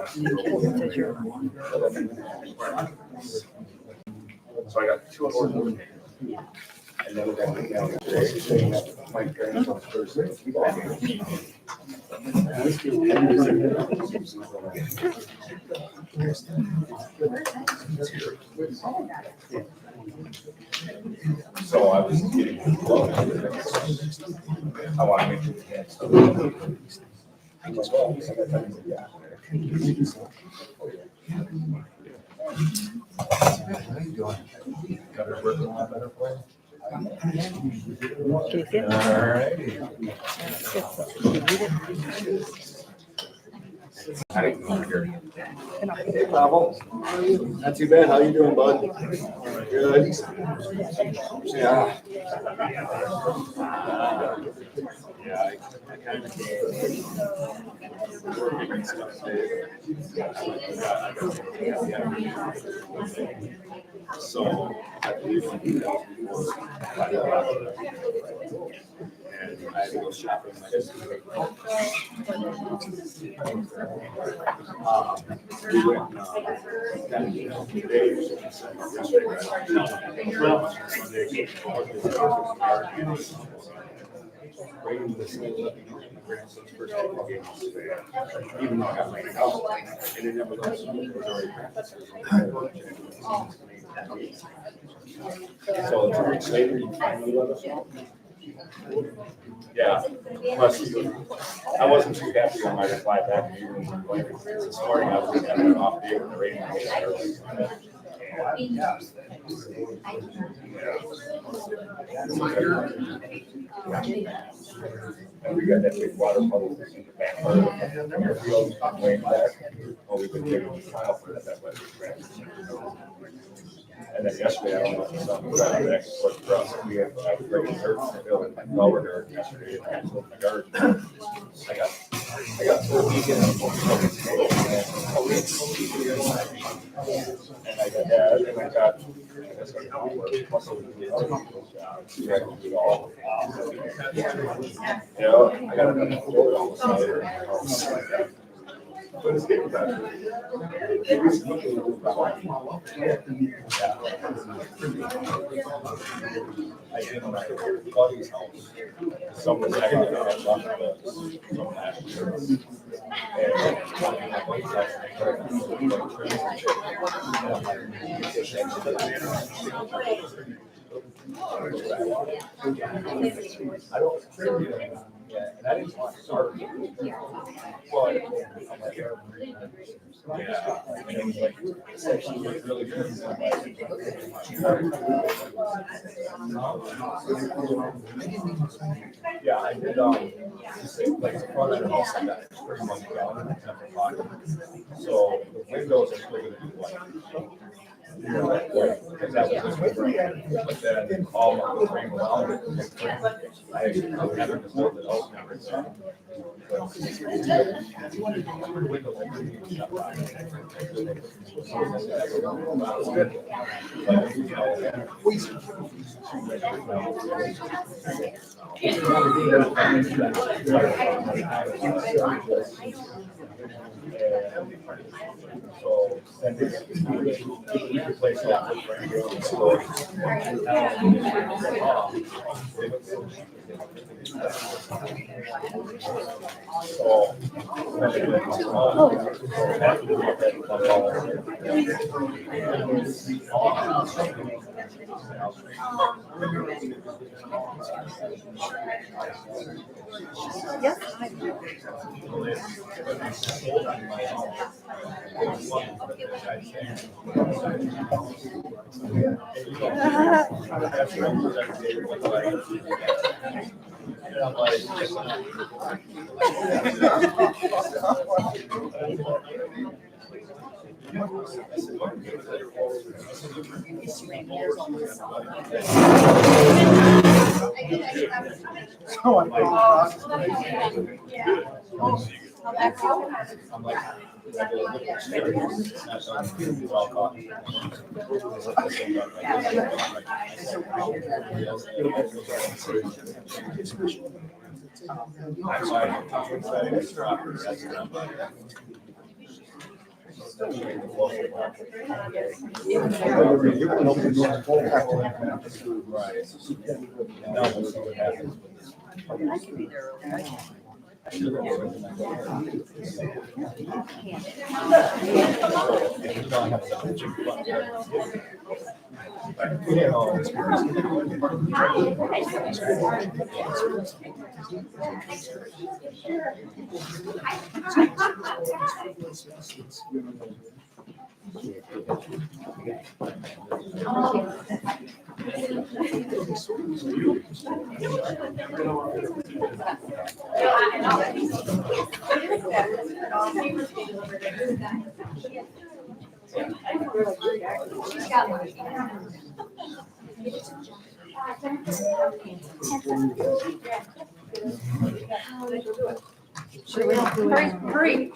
So I got 2 hours. And then my parents on Thursday. So I was getting low. I want to make sure you had stuff. I'm like, well, I got time. Yeah. How you doing? Got it working a lot better for you? All right. Hey, Pavel. Not too bad. How you doing, bud? Good. Yeah. Yeah, I kind of working stuff today. So I believe I'm doing that before. And I had to go shopping. We went down today. Raymond was still up in my grandson's first football game today, even though I got laid out, and it never left. So it was already practicing. So 2 weeks later, you finally let us know. Yeah, plus I wasn't too happy on my reply back to you. This morning I was having an off day with the rating. And we got that big water puddle in the back part of the airfield way back. Oh, we've been getting the tile for that way. And then yesterday, I don't know if you saw me driving back and forth across. We have great dirt in the building. Like lower dirt yesterday, and I had to my garden. I got 4 weekends. And I got that, and I got. I got another floor on the side. But it's getting better. I did when I buddy's house. Someone second to have lunch with us from last year. I don't. Yeah, and I didn't want to start. But I'm like, yeah, and it was like, it's like she was really good. Yeah, I did. Like the front of the house, I got it pretty much down in the temple pocket. So the windows are still going to be white. Because that was just but then all of the frame around it. I never just built it out. So then we replace that with brand new storage. Yes. So I'm like, Hurry.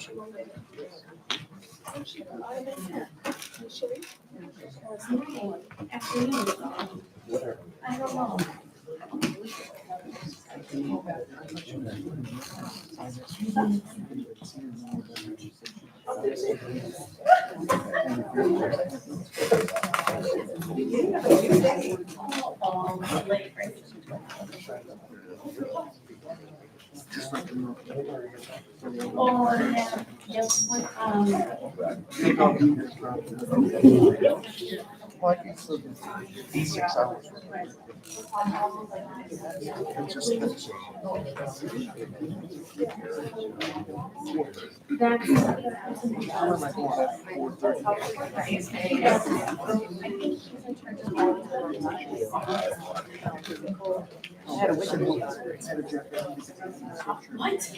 What?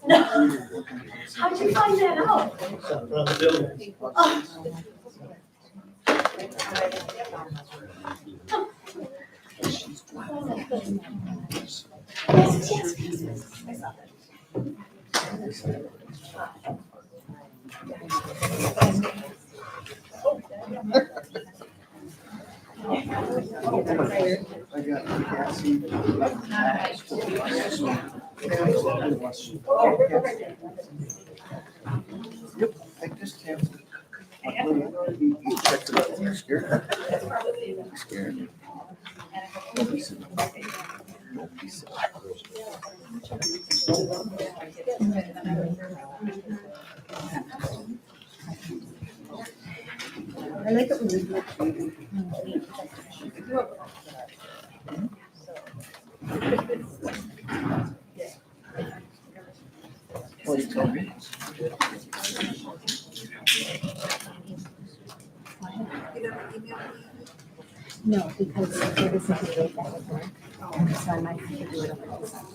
No. How'd you find that out? Yep, I just have. He checked it out. You're scared. Scared. Don't be silly. Don't be silly. I like it when you do it. Well, you told me. No, because it was something to wait that before. So I might have to do it over the summer.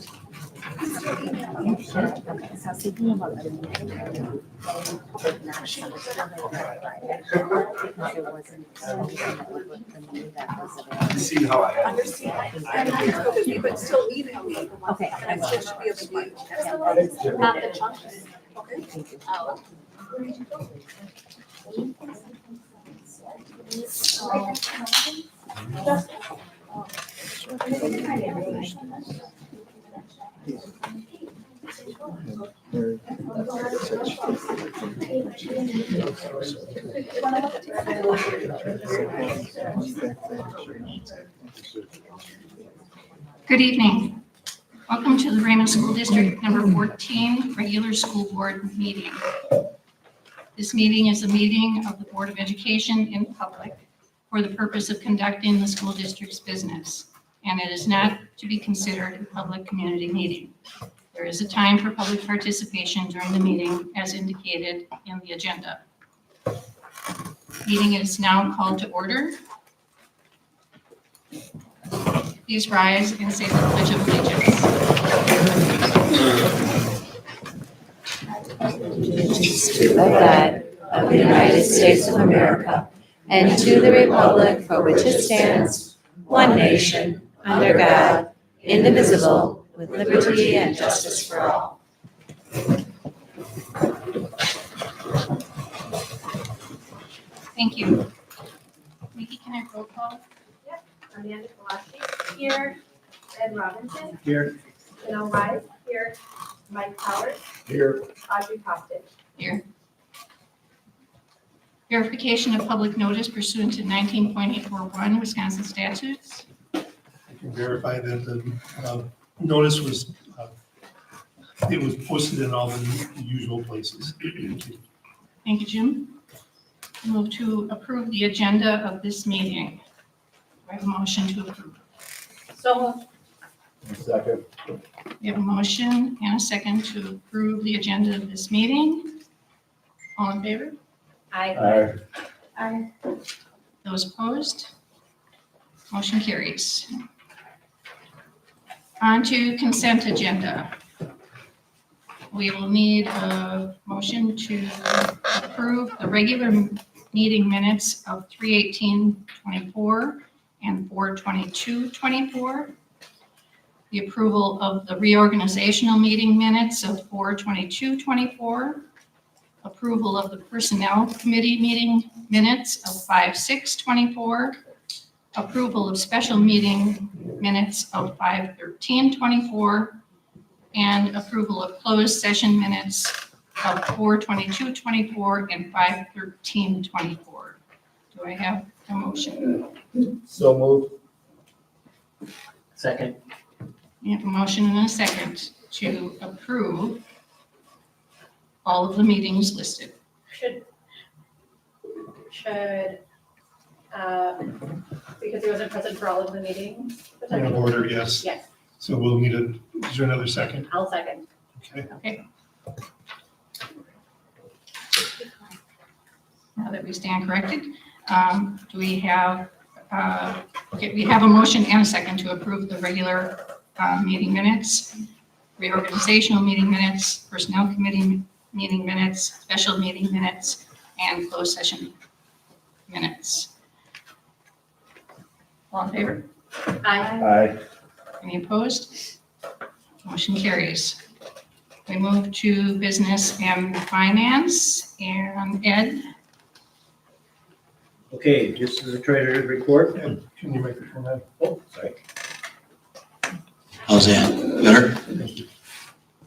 Okay, so I was thinking about letting you know. Because there wasn't anything that would work for me that was available. See how I. Understand. And I have to go with you, but still email me. Okay, I And I will. still should be able to use. Not the chunks. Okay. Thank you. Good evening. Welcome to the Raymond School District number 14 regular school board meeting. This meeting is a meeting of the Board of Education in public for the purpose of conducting the school district's business, and it is not to be considered a public community meeting. There is a time for public participation during the meeting as indicated in the agenda. Meeting is now called to order. Please rise and say the Pledge of Allegiance. To the flag of the United States of America and to the republic for which it stands, one nation, under God, indivisible, with liberty and justice for all. Thank you. Nikki, can I have roll call? Amanda Kalashi. Here. Ed Robinson. Here. Janelle Wise. Here. Mike Powers. Here. Audrey Costin. Here. Verification of public notice pursuant to 19.841 Wisconsin statutes. I can verify that the notice was, it was posted in all the usual places. Thank you, Jim. Move to approve the agenda of this meeting. Do I have a motion to approve? So Second. We have a motion and a second to approve the agenda of this meeting. All in favor? I. Aye. Those opposed? Motion carries. On to consent agenda. We will need a motion to approve the regular meeting minutes of 3/18/24 and 4/22/24. The approval of the reorganizational meeting minutes of 4/22/24. Approval of the Personnel Committee meeting minutes of 5/6/24. Approval of special meeting minutes of 5/13/24. And approval of closed session minutes of 4/22/24 and 5/13/24. Do I have a motion? So moved. Second. We have a motion and a second to approve all of the meetings listed. Because he wasn't present for all of the meetings? Point of order, yes. Yes, So we'll need a, is there another second? I'll second. Okay. Now that we stand corrected, do we have, okay, we have a motion and a second to approve the regular meeting minutes, reorganizational meeting minutes, personnel committee meeting minutes, special meeting minutes, and closed session minutes. All in favor? Aye. Any opposed? Motion carries. We move to business and finance, and Ed. Okay, this is the treasurer's report. And can you make the comment? Oh, sorry. How's that? Better?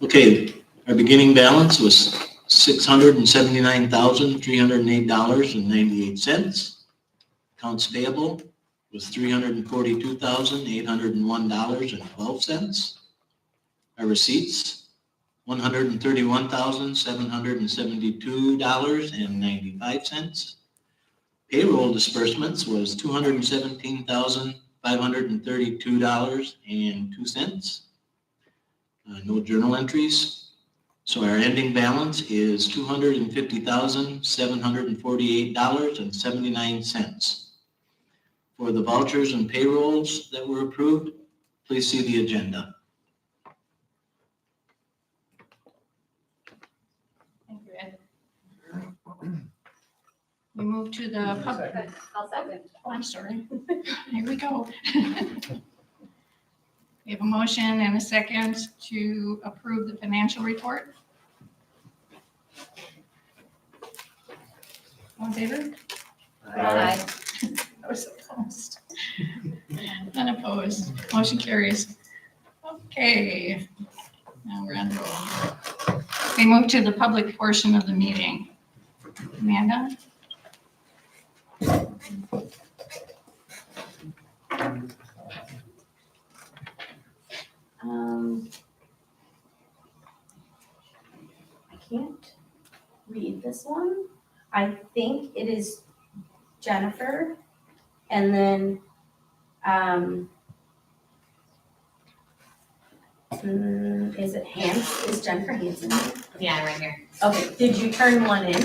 Okay, our beginning balance was $679,308.98. Accounts payable was $342,801.12. Our receipts, $131,772.95. Payroll disbursements was $217,532.02. No journal entries. So our ending balance is $250,748.79. For the vouchers and payrolls that were approved, please see the agenda. Thank you, Ed. We move to the public. I'll second. Oh, I'm sorry. Here we go. We have a motion and a second to approve the financial report. All in favor? Aye. Those opposed? None opposed. Motion carries. Okay. Now we're on roll. We move to the public portion of the meeting. Amanda? I can't read this one. I think it is Jennifer, and then, is it is Jennifer Hansen? Yeah, right here. Okay, did you turn one in?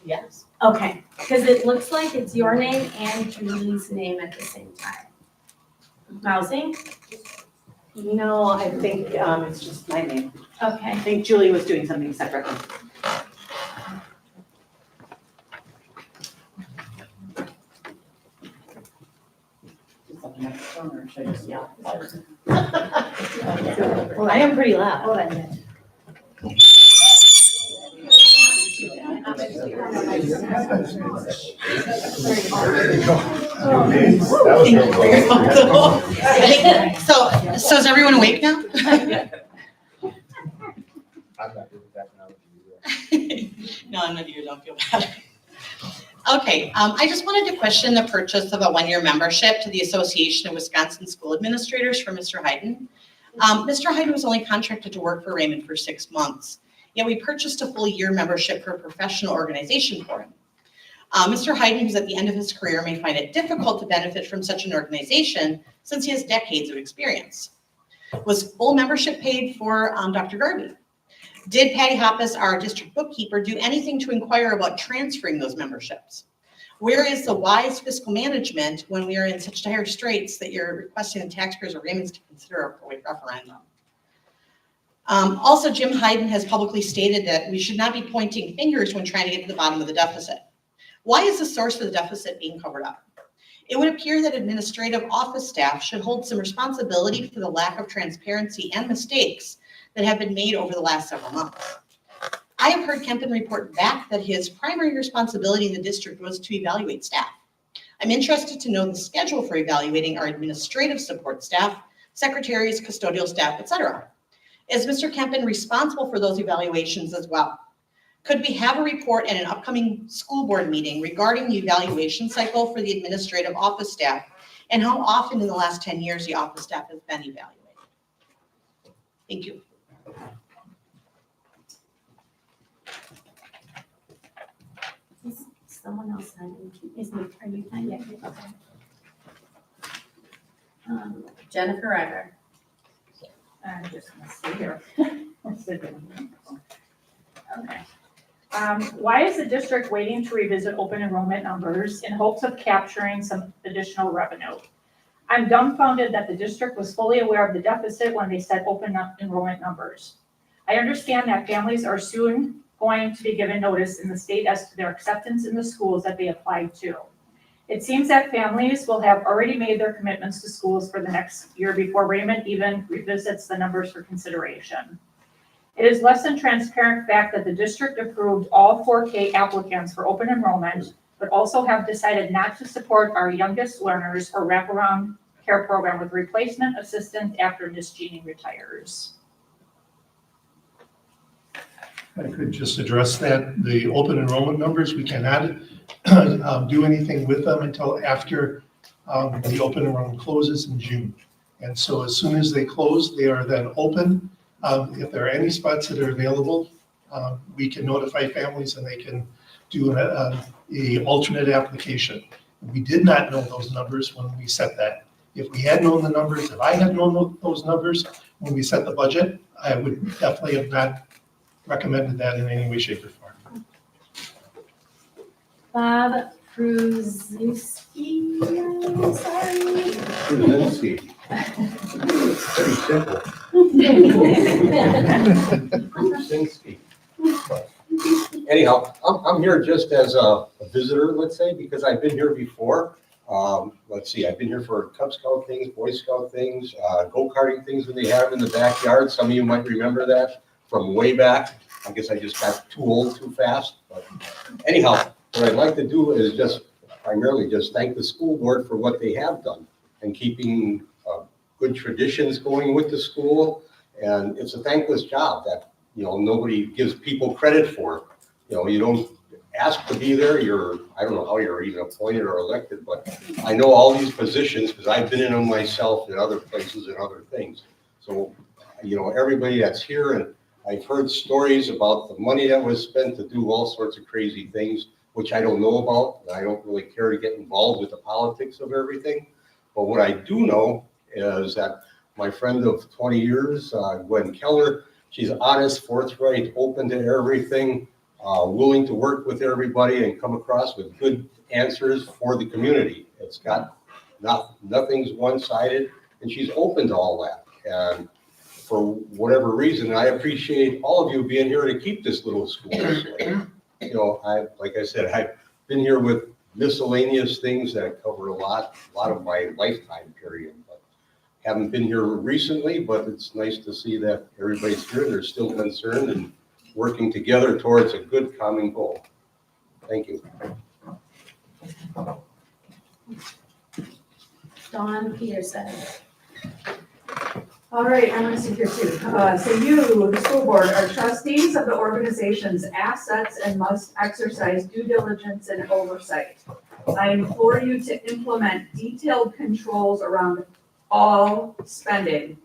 Yes. Okay, because it looks like it's your name and Julie's name at the same time. Mousing? No, I think it's just my name. I Okay. think Julie was doing something separately. Well, I am pretty loud. Hold on a minute. That was real close. So is everyone awake now? I'm not good with technology either. No, I'm with you, don't feel bad. Okay, I just wanted to question the purchase of a one-year membership to the Association of Wisconsin School Administrators for Mr. Hayden. Mr. Hayden was only contracted to work for Raymond for 6 months, yet we purchased a full year membership for a professional organization for him. Mr. Hayden, who's at the end of his career, may find it difficult to benefit from such an organization since he has decades of experience. Was full membership paid for Dr. Garvey? Did Patty Hoppus, our district bookkeeper, do anything to inquire about transferring those memberships? Where is the wise fiscal management when we are in such dire straits that you're requesting the taxpayers of Raymond to consider a referendum? Also, Jim Hayden has publicly stated that we should not be pointing fingers when trying to get to the bottom of the deficit. Why is the source of the deficit being covered up? It would appear that administrative office staff should hold some responsibility for the lack of transparency and mistakes that have been made over the last several months. I have heard Kempen report back that his primary responsibility in the district was to evaluate staff. I'm interested to know the schedule for evaluating our administrative support staff, secretaries, custodial staff, etc. Is Mr. Kempen responsible for those evaluations as well? Could we have a report at an upcoming school board meeting regarding the evaluation cycle for the administrative office staff and how often in the last 10 years the office staff has been evaluated? Thank you. Someone else is me. Are you fine? Yeah. Okay. Jennifer Ryder. I'm just gonna sit here. Okay. Why is the district waiting to revisit open enrollment numbers in hopes of capturing some additional revenue? I'm dumbfounded that the district was fully aware of the deficit when they set open enrollment numbers. I understand that families are soon going to be given notice in the state as to their acceptance in the schools that they applied to. It seems that families will have already made their commitments to schools for the next year before Raymond even revisits the numbers for consideration. It is less than transparent fact that the district approved all 4K applicants for open enrollment, but also have decided not to support our youngest learners or wraparound care program with replacement assistant after Miss Jeannie retires. I could just address that. The open enrollment numbers, we cannot do anything with them until after the open enrollment closes in June. And so as soon as they close, they are then open. If there are any spots that are available, we can notify families and they can do an alternate application. We did not know those numbers when we set that. If we had known the numbers, if I had known those numbers when we set the budget, I would definitely have not recommended that in any way, shape, or form. Bob Pruzinski, I'm sorry. Pruzinski. Pretty simple. Pruzinski. Anyhow, I'm here just as a visitor, let's say, because I've been here before. Let's see, I've been here for Cub Scout things, Boy Scout things, go-karting things when they have in the backyard. Some of you might remember that from way back. I guess I just got too old too fast. But anyhow, what I'd like to do is just primarily just thank the school board for what they have done and keeping good traditions going with the school. And it's a thankless job that, nobody gives people credit for. You don't ask to be there. I don't know how you're even appointed or elected, but I know all these positions because I've been in them myself in other places and other things. So, everybody that's here, and I've heard stories about the money that was spent to do all sorts of crazy things, which I don't know about. And I don't really care to get involved with the politics of everything. But what I do know is that my friend of 20 years, Gwen Keller, she's honest, forthright, open to everything, willing to work with everybody and come across with good answers for the community. It's got nothing's one-sided, and she's open to all that. And for whatever reason, I appreciate all of you being here to keep this little school this way. Like I said, I've been here with miscellaneous things that cover a lot of my lifetime period. But haven't been here recently, but it's nice to see that everybody's here. They're still concerned and working together towards a good common goal. Thank you. Dawn Peterson. All right, I'm gonna sit here too. So you, the school board, are trustees of the organization's assets and must exercise due diligence and oversight. I implore you to implement detailed controls around all spending.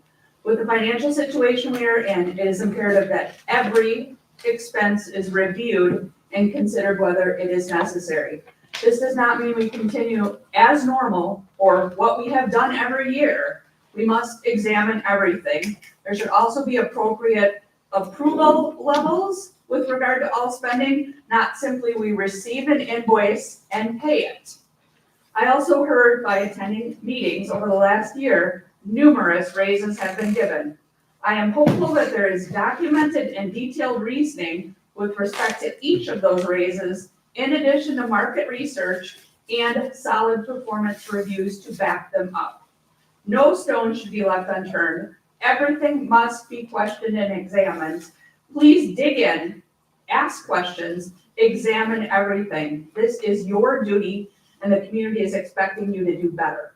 With the financial situation we are in, it is imperative that every expense is reviewed and considered whether it is necessary. This does not mean we continue as normal or what we have done every year. We must examine everything. There should also be appropriate approval levels with regard to all spending, not simply we receive an invoice and pay it. I also heard by attending meetings over the last year, numerous raises have been given. I am hopeful that there is documented and detailed reasoning with respect to each of those raises, in addition to market research and solid performance reviews to back them up. No stone should be left unturned. Everything must be questioned and examined. Please dig in, ask questions, examine everything. This is your duty, and the community is expecting you to do better.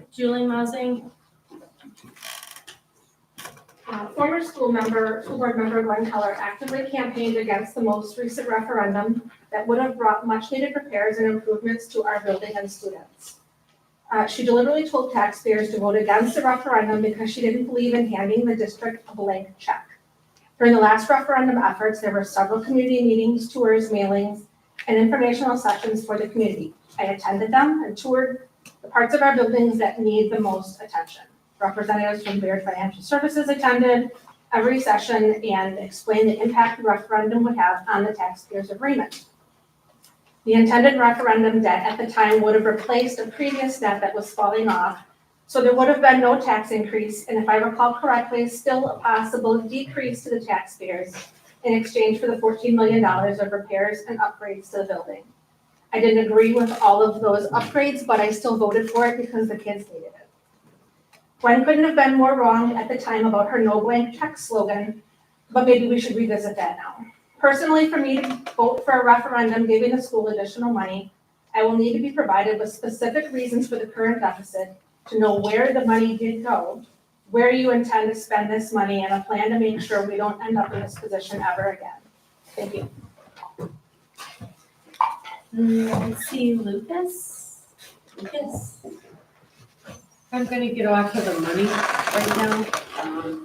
Julie Mausing. Former school board member Glenn Keller actively campaigned against the most recent referendum that would have brought much needed repairs and improvements to our building and students. She deliberately told taxpayers to vote against the referendum because she didn't believe in handing the district a blank check. During the last referendum efforts, there were several community meetings, tours, mailings, and informational sessions for the community. I attended them and toured the parts of our buildings that need the most attention. Representatives from Baird Financial Services attended every session and explained the impact the referendum would have on the taxpayers of Raymond. The intended referendum debt at the time would have replaced a previous debt that was falling off, so there would have been no tax increase, and if I recall correctly, still a possible decrease to the taxpayers in exchange for the $14 million of repairs and upgrades to the building. I didn't agree with all of those upgrades, but I still voted for it because the kids needed it. Gwen couldn't have been more wrong at the time about her no blank check slogan, but maybe we should revisit that now. Personally, for me to vote for a referendum giving the school additional money, I will need to be provided with specific reasons for the current deficit, to know where the money did go, where you intend to spend this money, and a plan to make sure we don't end up in this position ever again. Thank you. Let's see, Lucas. I'm gonna get off of the money right now,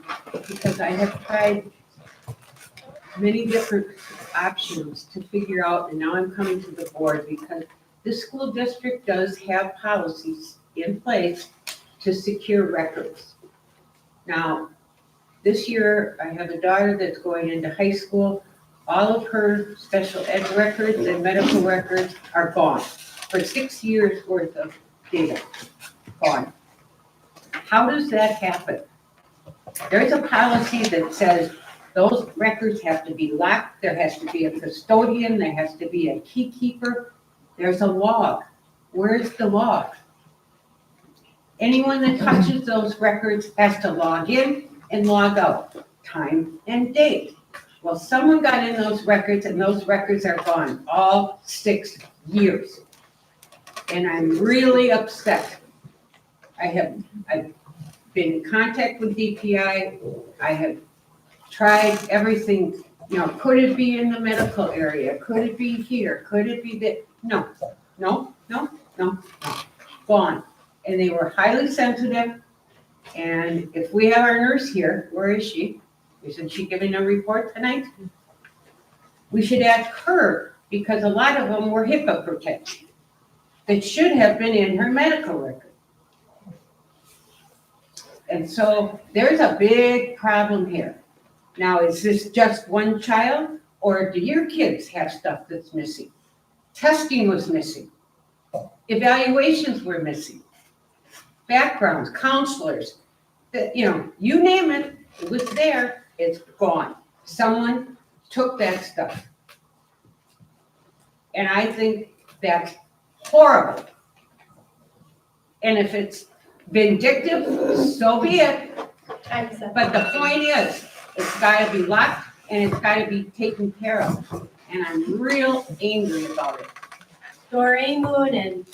because I have tried many different options to figure out, and now I'm coming to the board because the school district does have policies in place to secure records. Now, this year, I have a daughter that's going into high school. All of her special ed records and medical records are gone for 6 years worth of data, gone. How does that happen? There's a policy that says those records have to be locked, there has to be a custodian, there has to be a key keeper. There's a log. Where's the log? Anyone that touches those records has to log in and log out, time and date. Well, someone got in those records and those records are gone, all 6 years. And I'm really upset. I've been in contact with DPI. I have tried everything, could it be in the medical area? Could it be here? Could it be that? No. Gone. And they were highly sensitive. And if we have our nurse here, where is she? Isn't she giving a report tonight? We should ask her, because a lot of them were HIPAA protected. That should have been in her medical record. And so there's a big problem here. Now, is this just one child, or do your kids have stuff that's missing? Testing was missing. Evaluations were missing. Backgrounds, counselors, you name it, it was there, it's gone. Someone took that stuff. And I think that's horrible. And if it's vindictive, so be it. But the point is, it's gotta be locked and it's gotta be taken care of. And I'm real angry about it. Doreen Moonen.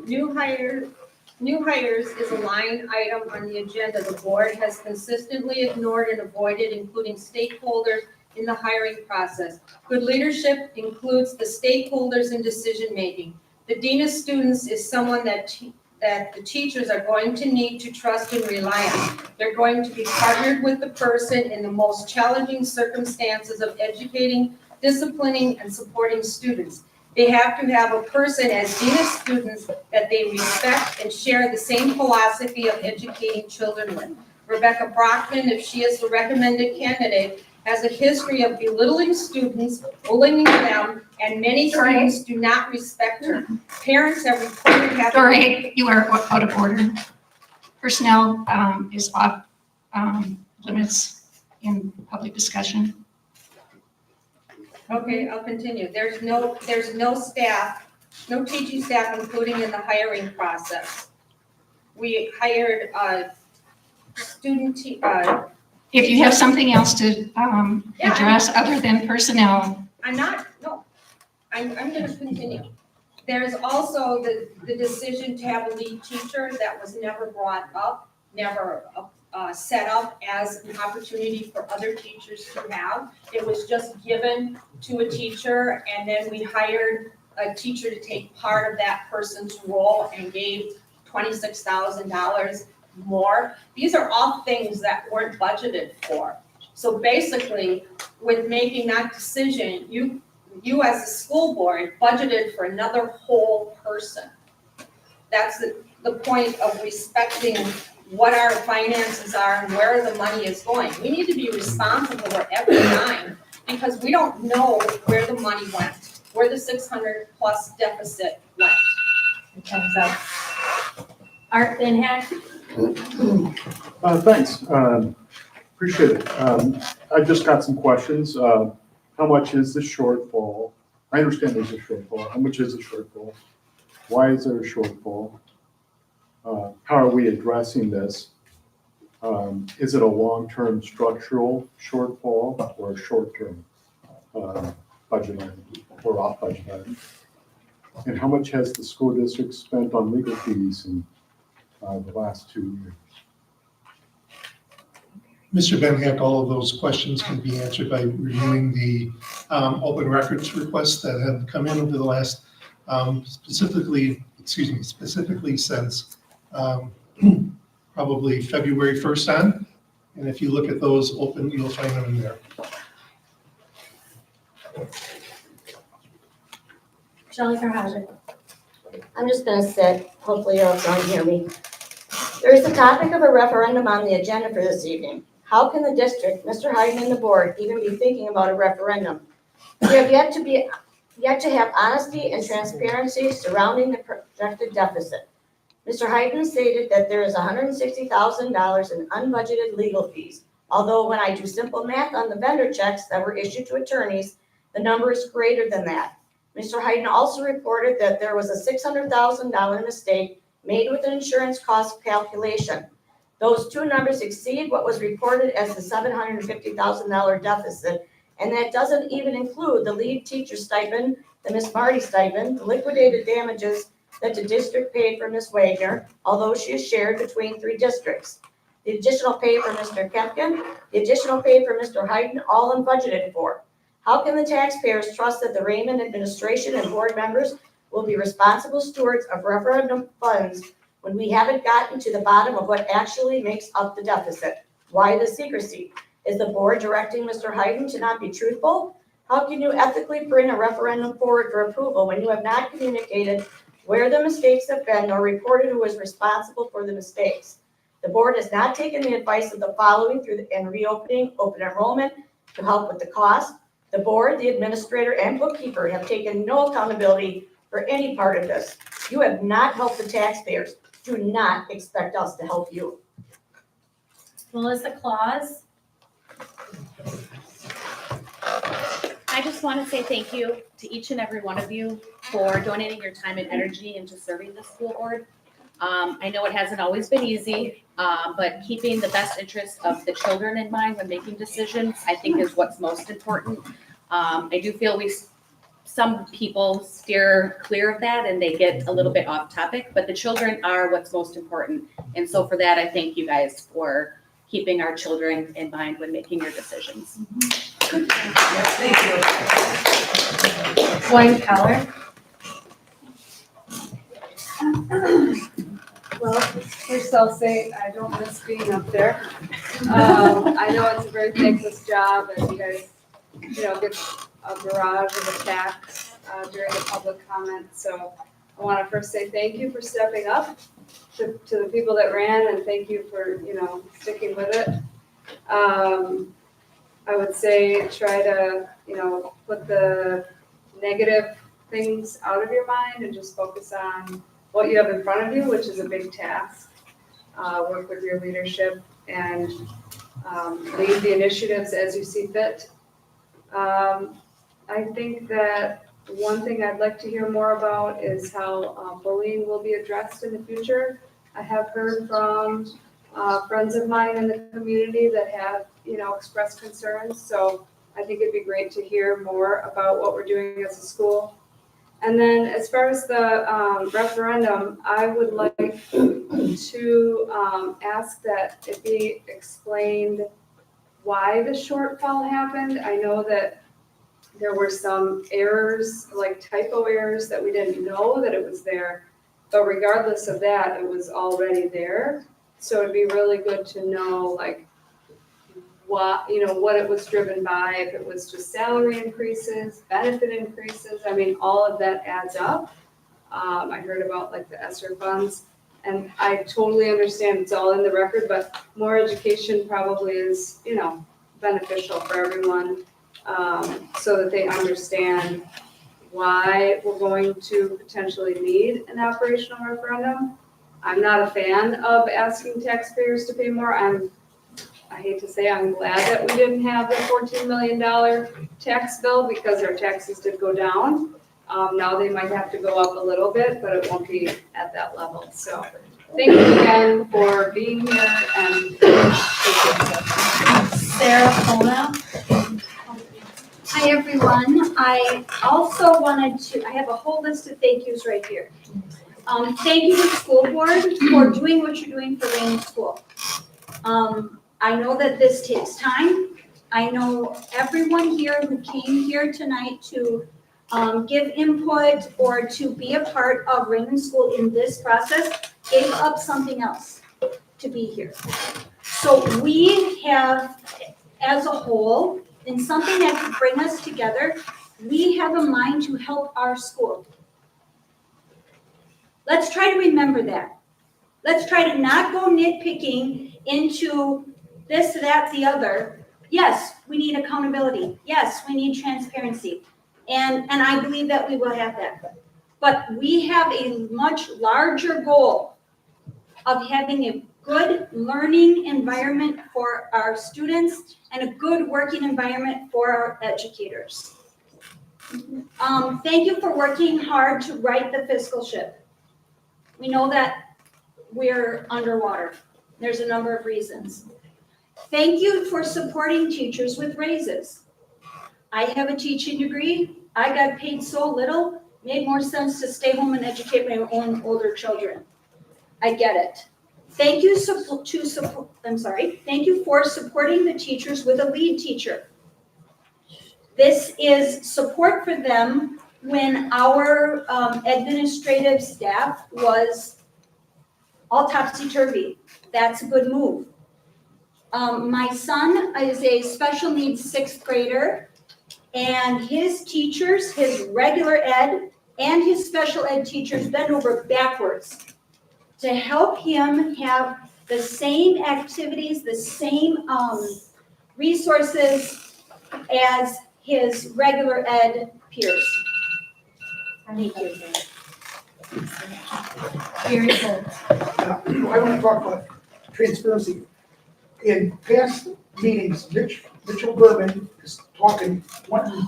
New hires is a line item on the agenda the board has consistently ignored and avoided, including stakeholders in the hiring process. Good leadership includes the stakeholders in decision-making. The dean of students is someone that the teachers are going to need to trust and rely on. They're going to be partnered with the person in the most challenging circumstances of educating, disciplining, and supporting students. They have to have a person as dean of students that they respect and share the same philosophy of educating children with. Rebecca Brockman, if she is the recommended candidate, has a history of belittling students, bullying them, and many students do not respect her. Parents have reported having. Dory, you are out of order. Personnel is off limits in public discussion. Okay, I'll continue. There's no staff, no teaching staff, including in the hiring process. We hired If you have something else to address other than personnel, I'm gonna continue. There's also the decision to have a lead teacher that was never brought up, never set up as an opportunity for other teachers to have. It was just given to a teacher, and then we hired a teacher to take part of that person's role and gave $26,000 more. These are all things that weren't budgeted for. So basically, with making that decision, you as a school board budgeted for another whole person. That's the point of respecting what our finances are and where the money is going. We need to be responsible for every dime because we don't know where the money went, where the 600 plus deficit went. Time's up. Art Van Hack? Thanks. Appreciate it. I just got some questions. How much is the shortfall? I understand there's a shortfall. How much is the shortfall? Why is there a shortfall? How are we addressing this? Is it a long-term structural shortfall or a short-term budget item or off budget item? And how much has the school district spent on legal fees in the last 2 years? Mr. Van Heck, all of those questions can be answered by reviewing the open records requests that have come in over the last, specifically since probably February 1st on. And if you look at those open, you'll find them in there. Shelley Carhagen. I'm just gonna sit, hopefully you'll hear me. There is the topic of a referendum on the agenda for this evening. How can the district, Mr. Hayden and the board even be thinking about a referendum? We have yet to have honesty and transparency surrounding the projected deficit. Mr. Hayden stated that there is $160,000 in unbudgeted legal fees. Although when I do simple math on the vendor checks that were issued to attorneys, the number is greater than that. Mr. Hayden also reported that there was a $600,000 mistake made with an insurance cost calculation. Those two numbers exceed what was reported as the $750,000 deficit, and that doesn't even include the lead teacher stipend, the Miss Marty stipend, the liquidated damages that the district paid for Miss Wagner, although she is shared between 3 districts. The additional pay for Mr. Kempkin, the additional pay for Mr. Hayden, all unbudgeted for. How can the taxpayers trust that the Raymond administration and board members will be responsible stewards of referendum funds when we haven't gotten to the bottom of what actually makes up the deficit? Why the secrecy? Is the board directing Mr. Hayden to not be truthful? How can you ethically bring a referendum forward for approval when you have not communicated where the mistakes have been or reported who is responsible for the mistakes? The board has not taken the advice of the following in reopening open enrollment to help with the cost. The board, the administrator, and bookkeeper have taken no accountability for any part of this. You have not helped the taxpayers. Do not expect us to help you. Melissa Claus. I just want to say thank you to each and every one of you for donating your time and energy into serving the school board. I know it hasn't always been easy, but keeping the best interests of the children in mind when making decisions, I think is what's most important. I do feel we some people steer clear of that and they get a little bit off topic, but the children are what's most important. And so for that, I thank you guys for keeping our children in mind when making your decisions. Thank you. Wayne Keller. Well, first I'll say I don't miss being up there. I know it's a very thankless job and you guys, get a barrage of attacks during the public comment. So I want to first say thank you for stepping up to the people that ran and thank you for, sticking with it. I would say try to, put the negative things out of your mind and just focus on what you have in front of you, which is a big task. Work with your leadership and lead the initiatives as you see fit. I think that one thing I'd like to hear more about is how bullying will be addressed in the future. I have heard from friends of mine in the community that have, expressed concerns. So I think it'd be great to hear more about what we're doing as a school. And then as far as the referendum, I would like to ask that it be explained why the shortfall happened. I know that there were some errors, like typo errors, that we didn't know that it was there. But regardless of that, it was already there. So it'd be really good to know, like, what it was driven by, if it was just salary increases, benefit increases. I mean, all of that adds up. I heard about like the ESSER funds, and I totally understand it's all in the record, but more education probably is, beneficial for everyone, so that they understand why we're going to potentially need an operational referendum. I'm not a fan of asking taxpayers to pay more. I hate to say, I'm glad that we didn't have the $14 million tax bill because our taxes did go down. Now they might have to go up a little bit, but it won't be at that level. So thank you again for being here and Sarah Pona. Hi, everyone. I also wanted to, I have a whole list of thank yous right here. Thank you to the school board for doing what you're doing for Raymond School. I know that this takes time. I know everyone here who came here tonight to give input or to be a part of Raymond School in this process gave up something else to be here. So we have, as a whole, in something that could bring us together, we have a mind to help our school. Let's try to remember that. Let's try to not go nitpicking into this, that, the other. Yes, we need accountability. Yes, we need transparency. And I believe that we will have that. But we have a much larger goal of having a good learning environment for our students and a good working environment for our educators. Thank you for working hard to right the fiscal ship. We know that we're underwater. There's a number of reasons. Thank you for supporting teachers with raises. I have a teaching degree. I got paid so little, made more sense to stay home and educate my own older children. I get it. Thank you Thank you for supporting the teachers with a lead teacher. This is support for them when our administrative staff was all topsy-turvy. That's a good move. My son is a special needs 6th grader, and his teachers, his regular ed and his special ed teachers bend over backwards to help him have the same activities, the same resources as his regular ed peers. Thank you. Very good. I want to talk about transparency. In past meetings, Mitchell Berman is wanting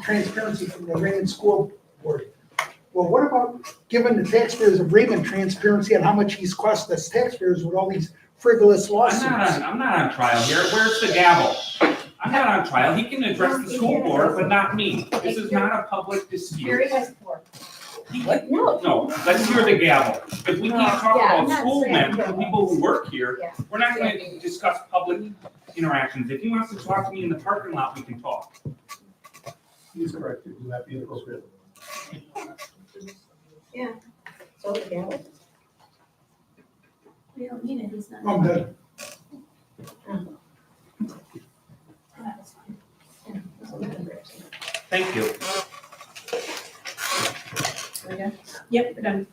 transparency from the Raymond School Board. Well, what about giving the taxpayers of Raymond transparency on how much he's cost us taxpayers with all these frivolous lawsuits? I'm not on trial here. Where's the gavel? I'm not on trial. He can address the school board, but not me. This is not a public dispute. has four. What? No. No, let's hear the gavel. If we can't talk Yeah, I'm about not school saying members, that. the people who work here, Yeah. we're not gonna discuss public interactions. If he wants to talk to me in the parking lot, we can talk. He's correct, it would not be appropriate. So, yeah. We don't need it, he's not. I'm good. Thank you. Yep, we're done.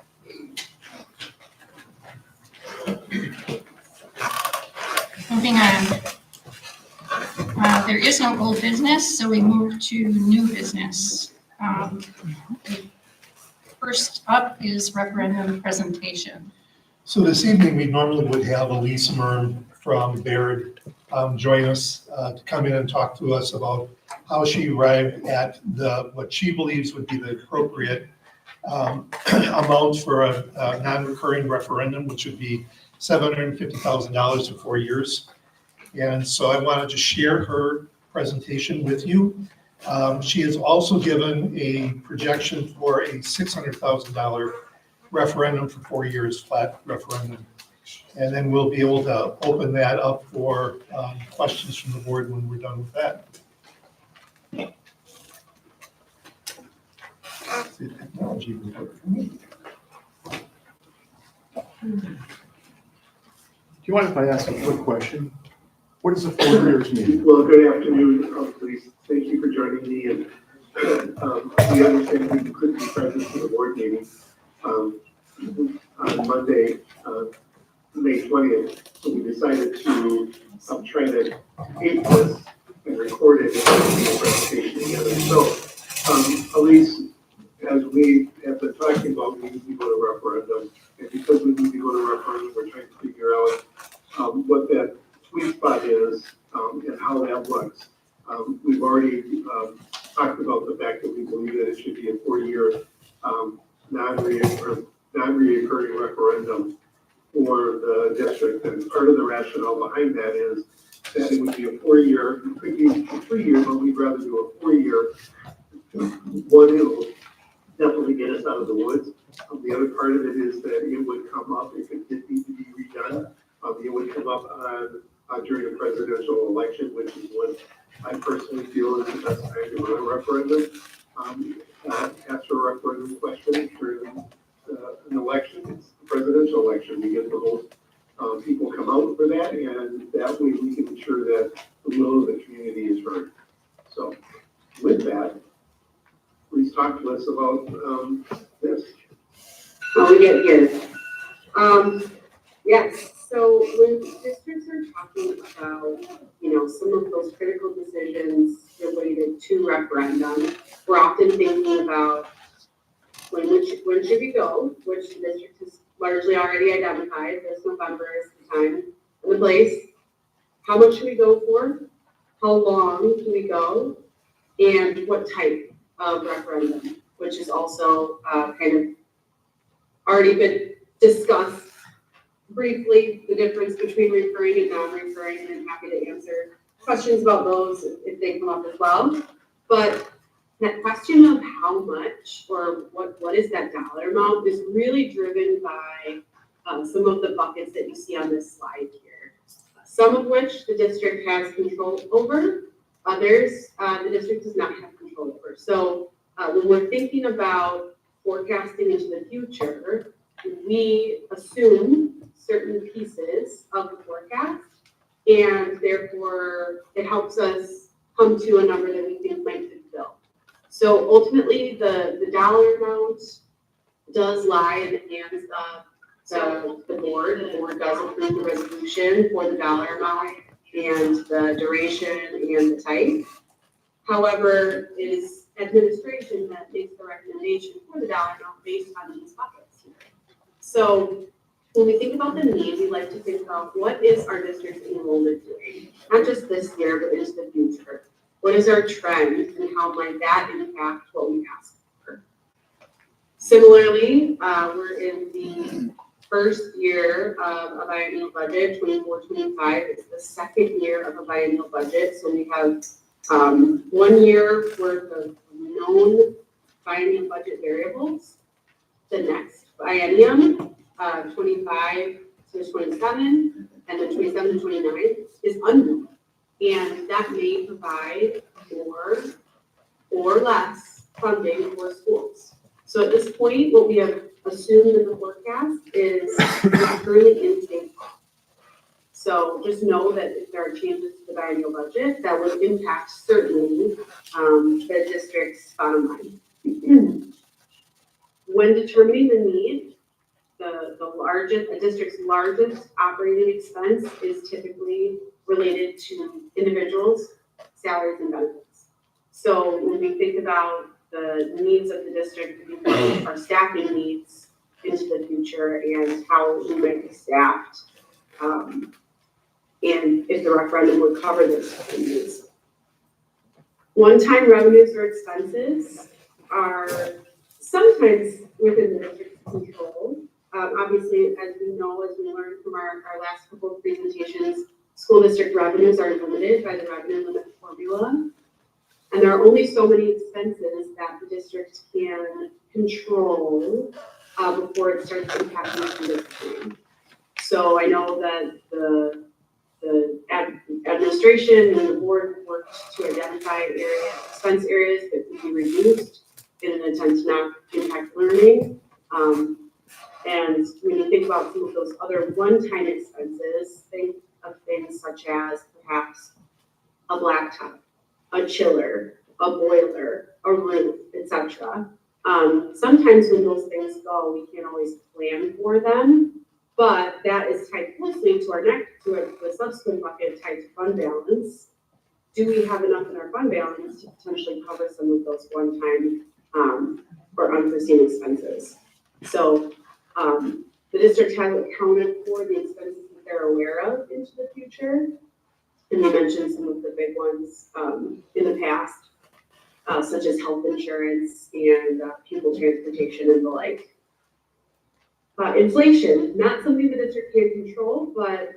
Moving on. There is no old business, so we move to new business. First up is referendum presentation. So this evening, we normally would have Elise Mern from Baird join us to come in and talk to us about how she arrived at what she believes would be the appropriate amount for a non-recurring referendum, which would be $750,000 for 4 years. And so I wanted to share her presentation with you. She has also given a projection for a $600,000 referendum for 4 years, flat referendum. And then we'll be able to open that up for questions from the board when we're done with that. See, technology will work for me. Do you mind if I ask a quick question? What does a 4 years mean? Well, good afternoon, please. Thank you for joining me, and we understand we couldn't be present for the board meeting on Monday, May 20th, so we decided to try to tape this and record it and do the presentation together. So, Elise, as we have been talking about, we need to go to referendum, and because we need to go to referendum, we're trying to figure out what that sweet spot is and how that looks. We've already talked about the fact that we believe that it should be a 4-year non-reoccurring referendum for the district. And part of the rationale behind that is that it would be a 4-year, it could be a 3-year, but we'd rather do a 4-year. One, it'll definitely get us out of the woods. The other part of it is that it would come up, if it did need to be redone, it would come up during a presidential election, which is what I personally feel is the best time to run a referendum. After a referendum question during an election, it's the presidential election. We get the most people come out for that, and that way we can ensure that the will of the community is heard. So with that, please talk to us about this. How we get here. Yes, so when districts are talking about, some of those critical decisions related to referendum, we're often thinking about when should we go, which the district has largely already identified. This November is the time and the place. How much should we go for? How long do we go? And what type of referendum, which is also kind of already been discussed briefly, the difference between recurring and non-recurring, and I'm happy to answer questions about those if they come up as well. But that question of how much or what is that dollar amount is really driven by some of the buckets that you see on this slide here. Some of which the district has control over, others the district does not have control over. So when we're thinking about forecasting into the future, we assume certain pieces of the forecast, and therefore it helps us come to a number that we think might fit the bill. So ultimately, the dollar amount does lie in the hands of the board. The board does approve the resolution for the dollar amount and the duration and the type. However, it is administration that makes the recommendation for the dollar amount based on these buckets here. So when we think about the need, we like to think about what is our district's enrollment doing, not just this year, but into the future. What is our trend and how might that impact what we ask for? Similarly, we're in the first year of a biennial budget, 24-25. It's the second year of a biennial budget. So we have 1 year worth of known biennial budget variables. The next biennium, 25 to 27, and then 27 to 29 is unknown. And that may provide more or less funding for schools. So at this point, what we have assumed in the forecast is currently in state law. So just know that if there are changes to the biennial budget, that would impact certainly the district's bottom line. When determining the need, a district's largest operating expense is typically related to individuals' salaries and benefits. So when we think about the needs of the district, we think of our staffing needs into the future and how we might be staffed, and if the referendum would cover those needs. One-time revenues or expenses are sometimes within the district's control. Obviously, as we know, as we learned from our last couple of presentations, school district revenues are limited by the revenue limit formula. And there are only so many expenses that the district can control before it starts impacting the district. So I know that the administration and the board worked to identify expense areas that could be reduced in an attempt to not impact learning. And when you think about some of those other one-time expenses, think of things such as perhaps a blacktop, a chiller, a boiler, a roof, etc. Sometimes when those things go, we can't always plan for them, but that is tied closely to the subsequent bucket tied to fund balance. Do we have enough in our fund balance to potentially cover some of those one-time or unforeseen expenses? So the district has accounted for the expenses that they're aware of into the future. And we mentioned some of the big ones in the past, such as health insurance and pupil transportation and the like. Inflation, not something the district can control, but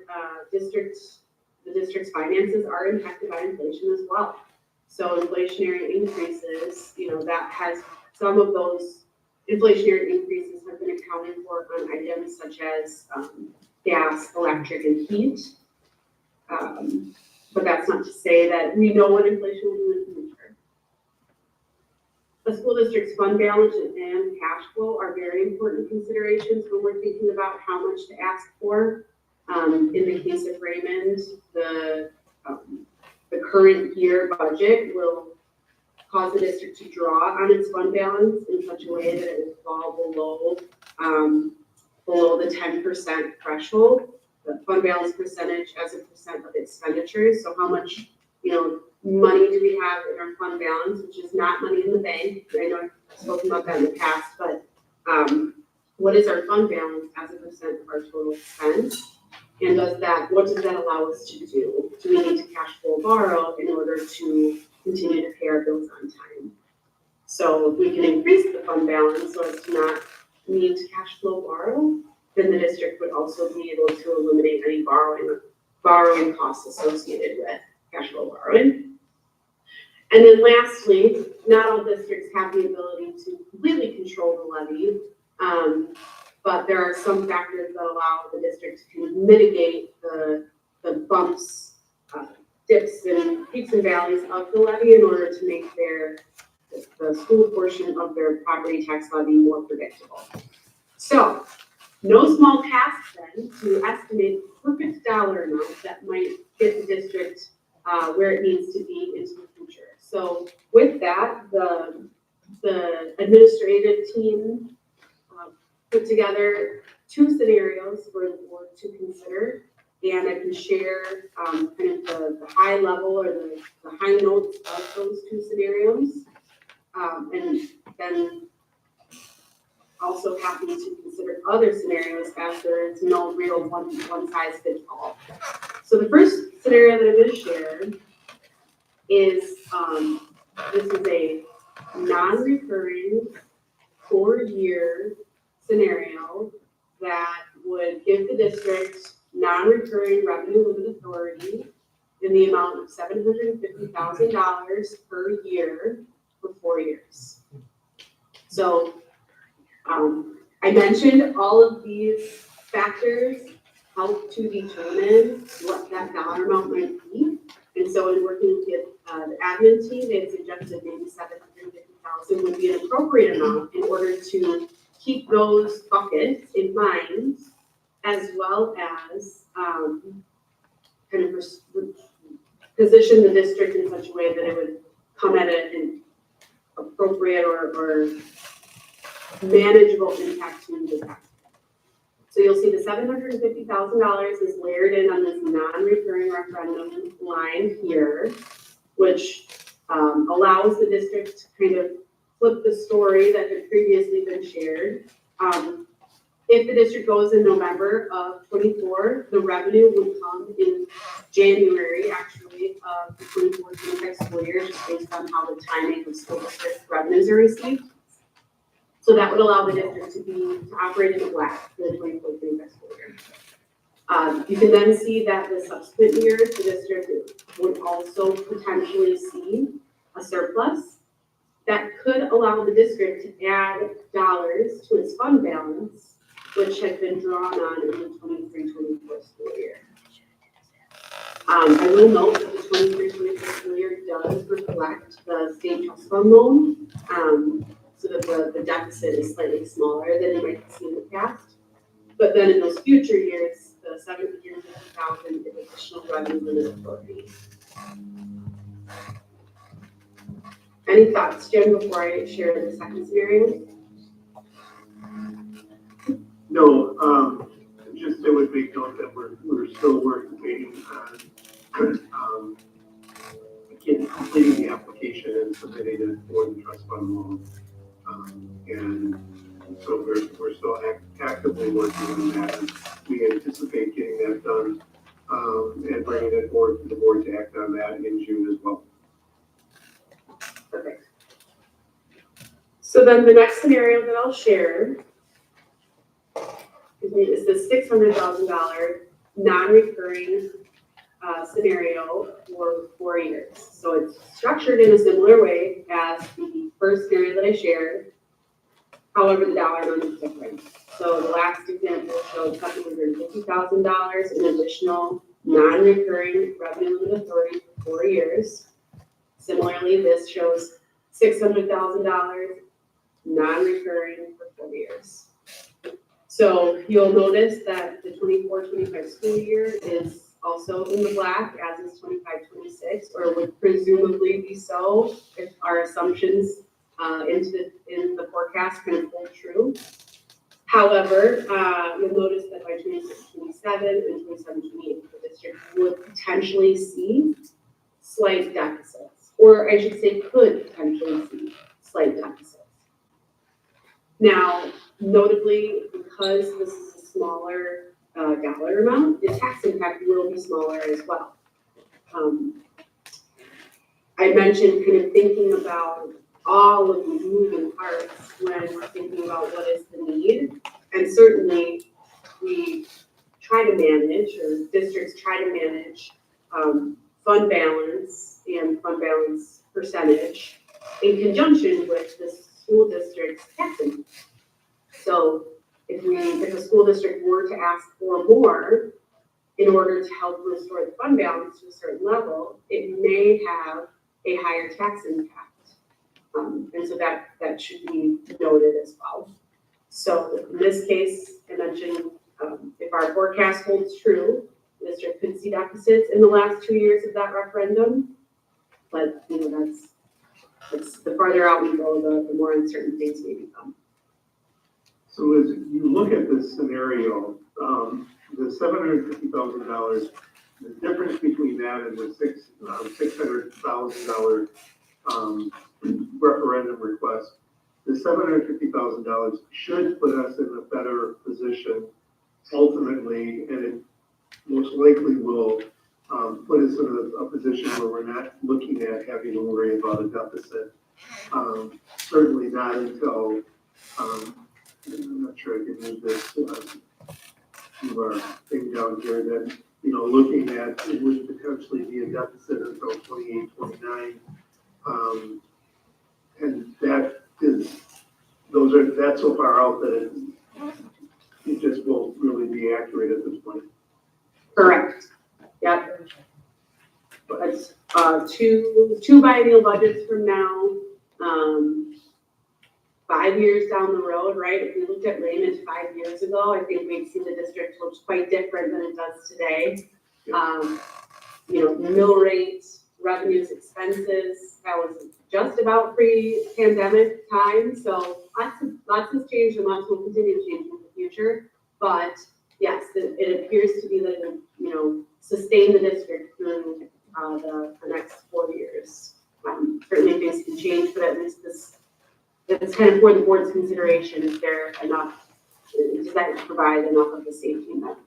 the district's finances are impacted by inflation as well. So inflationary increases, that has some of those inflationary increases have been accounted for on items such as gas, electric, and heat. But that's not to say that we know what inflation will do in the future. The school district's fund balance and cash flow are very important considerations when we're thinking about how much to ask for. In the case of Raymond, the current year budget will cause the district to draw on its fund balance in such a way that it will fall below the 10% threshold. The fund balance percentage as a percent of expenditures. So how much, money do we have in our fund balance, which is not money in the bank. I know I've spoken about that in the past, but what is our fund balance as a percent of our total expense? And what does that allow us to do? Do we need to cash flow borrow in order to continue to pay our bills on time? So if we can increase the fund balance so as to not need to cash flow borrow, then the district would also be able to eliminate any borrowing costs associated with cash flow borrowing. And then lastly, not all districts have the ability to completely control the levy, but there are some factors that allow the district to mitigate the bumps, dips and peaks and valleys of the levy in order to make the school portion of their property tax levy more predictable. So, no small task then to estimate the perfect dollar amount that might get the district where it needs to be into the future. So with that, the administrative team put together 2 scenarios for the board to consider, and I can share kind of the high level or the high notes of those 2 scenarios, and then also happy to consider other scenarios as there is no real one size fits all. So the first scenario that I'm going to share is this is a non-recurring 4-year scenario that would give the district non-recurring revenue limit authority in the amount of $750,000 per year for 4 years. So, I mentioned all of these factors help to determine what that dollar amount might be. And so in working with the admin team, they had suggested maybe $750,000 would be an appropriate amount in order to keep those buckets in mind, as well as kind of position the district in such a way that it would come at an appropriate or manageable impact to the taxpayer. So you'll see the $750,000 is layered in on this non-recurring referendum line here, which allows the district to kind of flip the story that had previously been shared. If the district goes in November of 24, the revenue would come in January, actually, of the 24-25 school year, just based on how the timing of school district revenues are received. So that would allow the district to operate in the black for the 24-25 school year. You can then see that the subsequent years, the district would also potentially see a surplus that could allow the district to add dollars to its fund balance, which had been drawn on in the 23-24 school year. I will note that the 23-24 school year does reflect the state trust fund loan, so that the deficit is slightly smaller than you might see in the past. But then in those future years, the $750,000 is additional revenue limit authority. Any thoughts, Jen, before I share the second scenario? No, just it would make note that we're still waiting on completing the application and submitting it for the trust fund loan. And so we're still actively working on that. And we anticipate getting that done and bringing it forward to the board to act on that in June as well. Perfect. So then the next scenario that I'll share is the $600,000 non-recurring scenario for 4 years. So it's structured in a similar way as the first scenario that I shared. However, the dollar amount is different. So the last example showed $750,000 in additional non-recurring revenue limit authority for 4 years. Similarly, this shows $600,000 non-recurring for 4 years. So you'll notice that the 24-25 school year is also in the black, as is 25-26, or would presumably be so if our assumptions in the forecast kind of hold true. However, you'll notice that by 26-27 and 27-28, the district would potentially see slight deficits, or I should say could potentially see slight deficits. Now, notably, because this is a smaller dollar amount, the tax impact will be smaller as well. I mentioned kind of thinking about all of these moving parts when we're thinking about what is the need. And certainly we try to manage, or districts try to manage fund balance and fund balance percentage in conjunction with the school district's tax impact. So if a school district were to ask for more in order to help restore the fund balance to a certain level, it may have a higher tax impact. And so that should be noted as well. So in this case, I mentioned if our forecast holds true, the district could see deficits in the last 2 years of that referendum. But that's the farther out we go, the more uncertain things may become. So as you look at this scenario, the $750,000, the difference between that and the $600,000 referendum request, the $750,000 should put us in a better position ultimately, and it most likely will put us in a position where we're not looking at having to worry about a deficit. Certainly not until, I'm not sure I can move this. of our thing down here that, looking at, it would potentially be a deficit until 28, 29. And that is, that's so far out that it just won't really be accurate at this point. Correct. Yep. But two biennial budgets from now, 5 years down the road, right? If we looked at Raymond 5 years ago, I think we'd see the district looks quite different than it does today. Mill rates, revenues, expenses, that was just about pre-pandemic time. So lots has changed and lots will continue to change in the future. But yes, it appears to be that it, sustain the district through the next 4 years. Certainly things can change, but at least that's kind of for the board's consideration. Is there enough, does that provide enough of the safety net?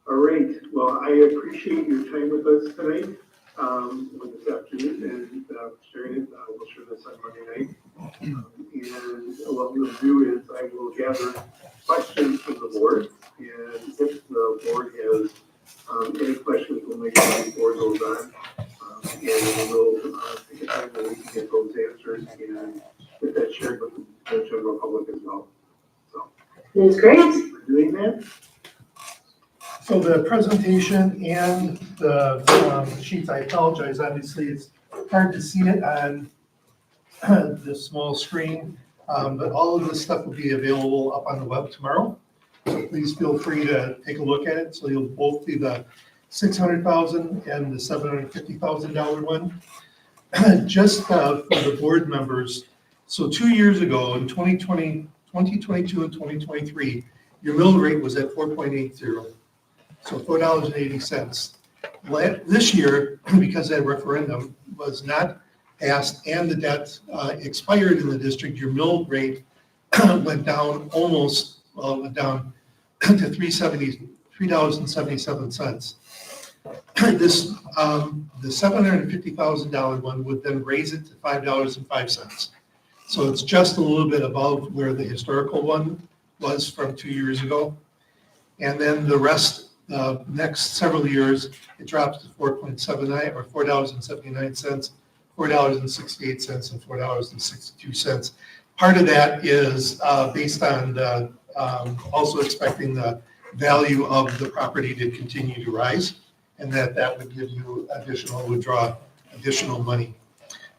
All right, well, I appreciate your time with us tonight, this afternoon, and sharing it. We'll share this on Monday night. And what we'll do is I will gather questions from the board, and if the board has any questions, we'll make sure the board goes on. And we'll take a time that we can get those answers and get that shared with the general public as well. So that's great. We're doing that. So the presentation and the sheets, I apologize, obviously it's hard to see it on this small screen, but all of this stuff will be available up on the web tomorrow. So please feel free to take a look at it. So you'll both see the $600,000 and the $750,000 one. Just for the board members, so 2 years ago in 2022 and 2023, your mill rate was at 4.80. So $4.80. This year, because that referendum was not passed and the debt expired in the district, your mill rate went down went down to $3.77. This, the $750,000 one would then raise it to $5.05. So it's just a little bit above where the historical one was from 2 years ago. And then the rest, next several years, it drops to 4.79 or $4.79, $4.68, and $4.62. Part of that is based on the, also expecting the value of the property to continue to rise, and that would give you would draw additional money.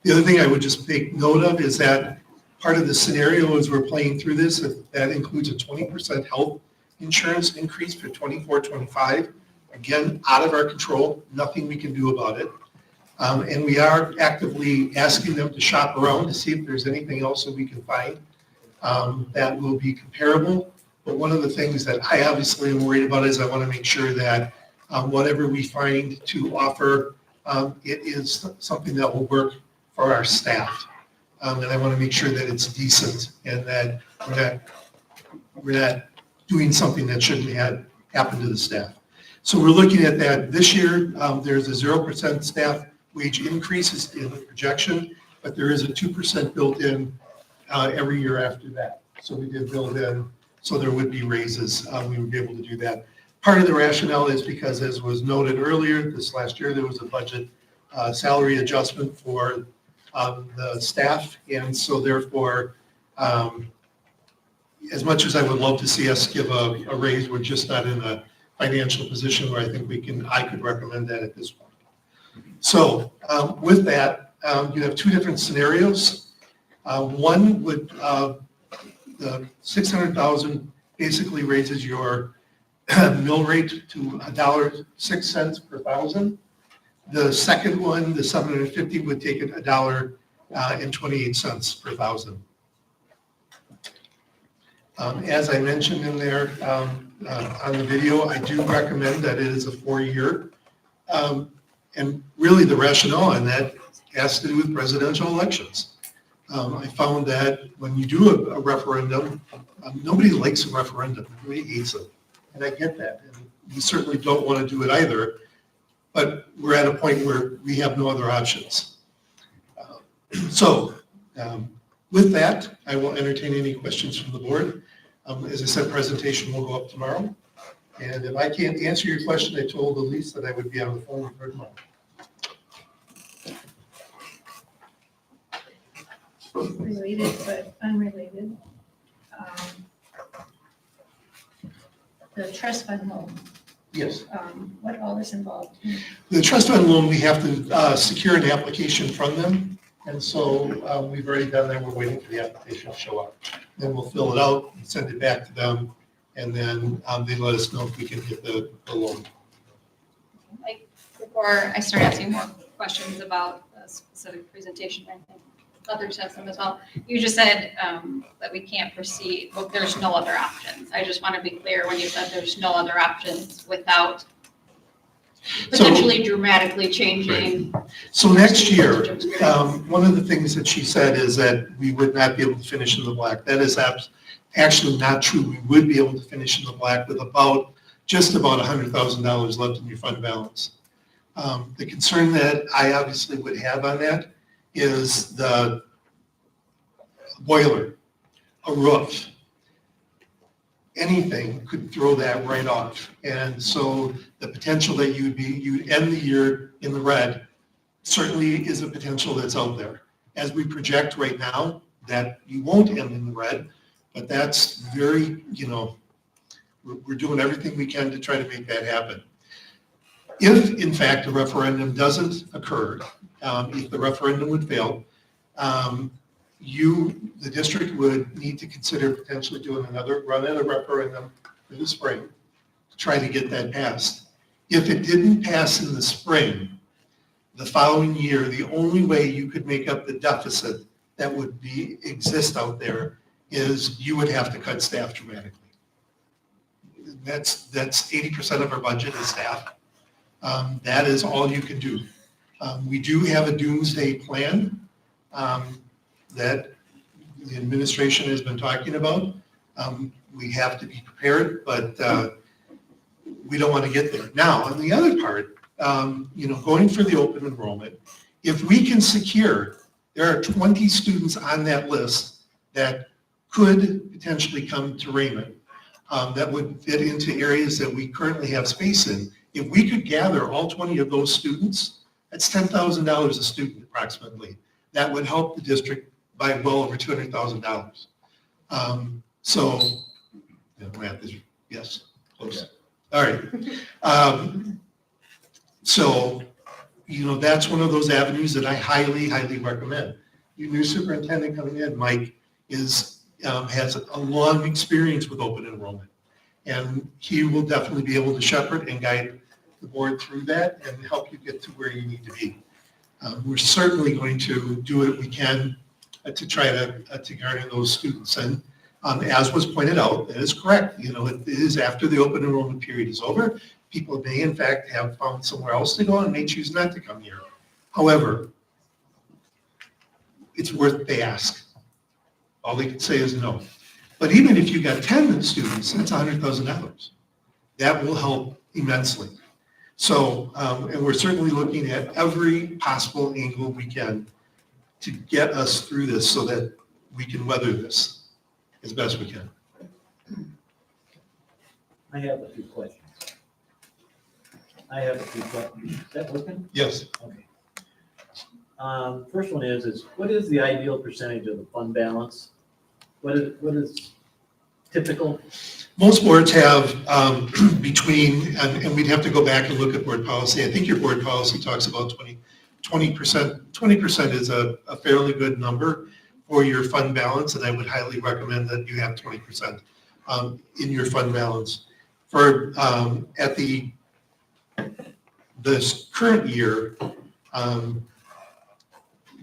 The other thing I would just take note of is that part of the scenario as we're playing through this, that includes a 20% health insurance increase for 24-25. Again, out of our control, nothing we can do about it. And we are actively asking them to shop around to see if there's anything else that we can find that will be comparable. But one of the things that I obviously am worried about is I want to make sure that whatever we find to offer, it is something that will work for our staff. And I want to make sure that it's decent and that we're not doing something that shouldn't have happened to the staff. So we're looking at that this year. There's a 0% staff wage increases in the projection, but there is a 2% built in every year after that. So we did build in, so there would be raises. We would be able to do that. Part of the rationale is because, as was noted earlier, this last year, there was a budget salary adjustment for the staff. And so therefore, as much as I would love to see us give a raise, we're just not in a financial position where I think I could recommend that at this point. So with that, you have two different scenarios. One would, the 600,000 basically raises your mill rate to $1.06 per thousand. The second one, the 750, would take it $1.28 per thousand. As I mentioned in there on the video, I do recommend that it is a 4-year. And really the rationale on that has to do with presidential elections. I found that when you do a referendum, nobody likes a referendum, everybody hates it. And I get that. And we certainly don't want to do it either, but we're at a point where we have no other options. So with that, I will entertain any questions from the board. As I said, presentation will go up tomorrow. And if I can't answer your question, I told Elise that I would be on the phone with her tomorrow. Related but unrelated. The trust fund loan, Yes. what all is involved? The trust fund loan, we have to secure an application from them. And so we've already done that. We're waiting for the application to show up. Then we'll fill it out and send it back to them. And then they let us know if we can get the loan. Like, before I start asking more questions about a specific presentation, I think others have some as well. You just said that we can't proceed, well, there's no other options. I just want to be clear when you said there's no other options without potentially dramatically changing. So next year, one of the things that she said is that we would not be able to finish in the black. That is actually not true. We would be able to finish in the black with just about $100,000 left in your fund balance. The concern that I obviously would have on that is the boiler, a roof. Anything could throw that right off. And so the potential that you'd end the year in the red certainly is a potential that's out there. As we project right now, that you won't end in the red, but that's very, we're doing everything we can to try to make that happen. If, in fact, a referendum doesn't occur, if the referendum would fail, the district would need to consider potentially doing another run at a referendum for the spring to try to get that passed. If it didn't pass in the spring, the following year, the only way you could make up the deficit that would exist out there is you would have to cut staff dramatically. That's 80% of our budget is staff. That is all you can do. We do have a doomsday plan that the administration has been talking about. We have to be prepared, but we don't want to get there. Now, on the other part, going for the open enrollment, if we can secure, there are 20 students on that list that could potentially come to Raymond that would fit into areas that we currently have space in. If we could gather all 20 of those students, that's $10,000 a student approximately. That would help the district by well over $200,000. So, math is, yes, close. All right. So, that's one of those avenues that I highly, highly recommend. Your new superintendent coming in, Mike, has a long experience with open enrollment. And he will definitely be able to shepherd and guide the board through that and help you get to where you need to be. We're certainly going to do what we can to try to garner those students. And as was pointed out, that is correct. It is after the open enrollment period is over. People may, in fact, have found somewhere else to go and may choose not to come here. However, it's worth the ask. All they can say is no. But even if you got 10 students, that's $100,000. That will help immensely. So, and we're certainly looking at every possible angle we can to get us through this so that we can weather this as best we can. I have a few questions. Is that working? Yes. Okay. First one is what is the ideal percentage of the fund balance? What is typical? Most boards have between, and we'd have to go back and look at board policy. I think your board policy talks about 20%. 20% is a fairly good number for your fund balance, and I would highly recommend that you have 20% in your fund balance. For at this current year,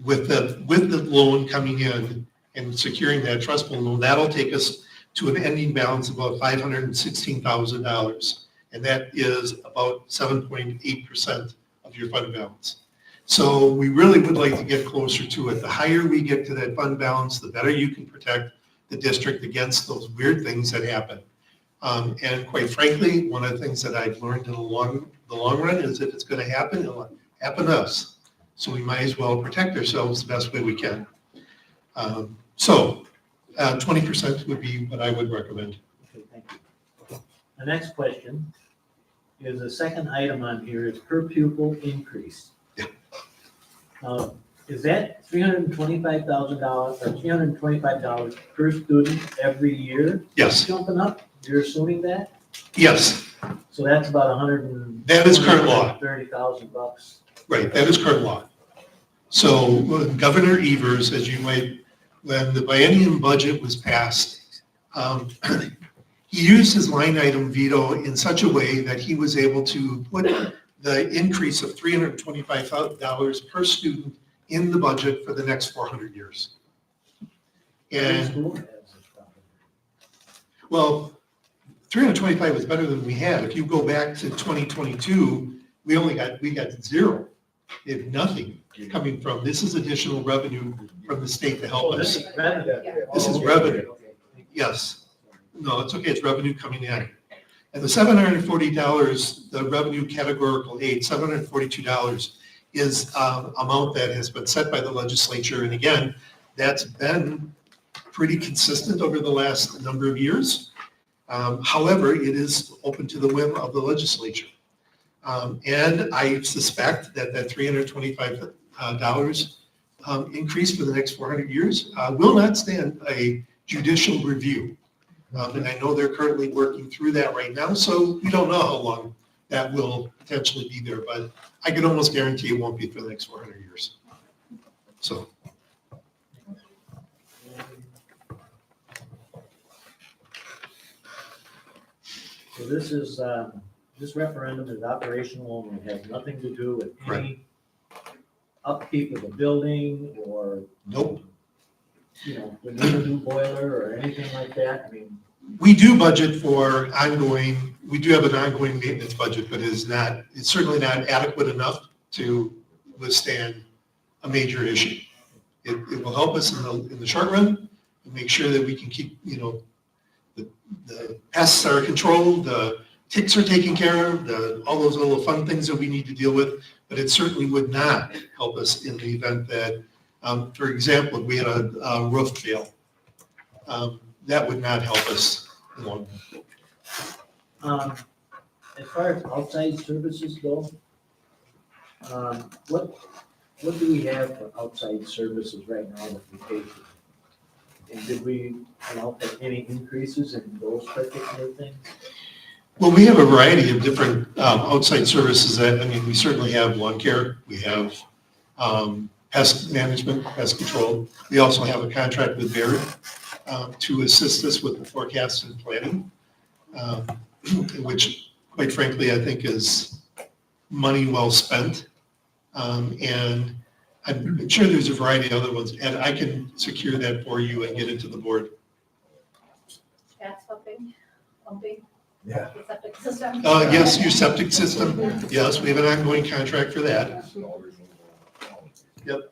with the loan coming in and securing that trust fund loan, that'll take us to an ending balance of about $516,000, and that is about 7.8% of your fund balance. So we really would like to get closer to it. The higher we get to that fund balance, the better you can protect the district against those weird things that happen. And quite frankly, one of the things that I've learned in the long run is if it's going to happen, it'll happen to us. So we might as well protect ourselves the best way we can. 20% would be what I would recommend. Okay, thank you. The next question is the second item on here is per pupil increase. Yeah. Is that $325,000 or $325 per student every year? Yes. Jumping up, you're assuming that? Yes, So that's about 100. That is current law. $30,000. right, that is current law. So Governor Evers, as you might, when the biennium budget was passed, he used his line item veto in such a way that he was able to put the increase of $325 per student in the budget for the next 400 years. Every And, school has this problem. well, 325 is better than we had. If you go back to 2022, we got zero. We had nothing coming from, this is additional revenue from the state to help Oh, this us. is revenue. This is Okay, revenue. okay. Yes. No, it's okay, it's revenue coming in. And the $740, the revenue categorical aid, $742 is amount that has been set by the legislature. And again, that's been pretty consistent over the last number of years. However, it is open to the whim of the legislature. And I suspect that that $325 increase for the next 400 years will not stand a judicial review. And I know they're currently working through that right now, so we don't know how long that will potentially be there, but I can almost guarantee it won't be for the next 400 years. So. So this is, this referendum is operational and has nothing to do with any upkeep of the building or. Nope. You know, we need a new boiler or anything like that, I mean. We do budget for ongoing, we do have an ongoing maintenance budget, but it's certainly not adequate enough to withstand a major issue. It will help us in the short run and make sure that we can keep, the pests are controlled, the ticks are taken care of, all those little fun things that we need to deal with, but it certainly would not help us in the event that, for example, if we had a roof fail. That would not help us long. As far as outside services go, what do we have for outside services right now that we pay for? And did we allow for any increases in those particular things? Well, we have a variety of different outside services we certainly have lawn care, we have pest management, pest control. We also have a contract with Barrett to assist us with the forecast and planning, which quite frankly, I think is money well spent. And I'm sure there's a variety of other ones, and I can secure that for you and get it to the board. That's pumping. Yeah. The septic system. Yes, your septic system, yes, we have an ongoing contract for that. Yep.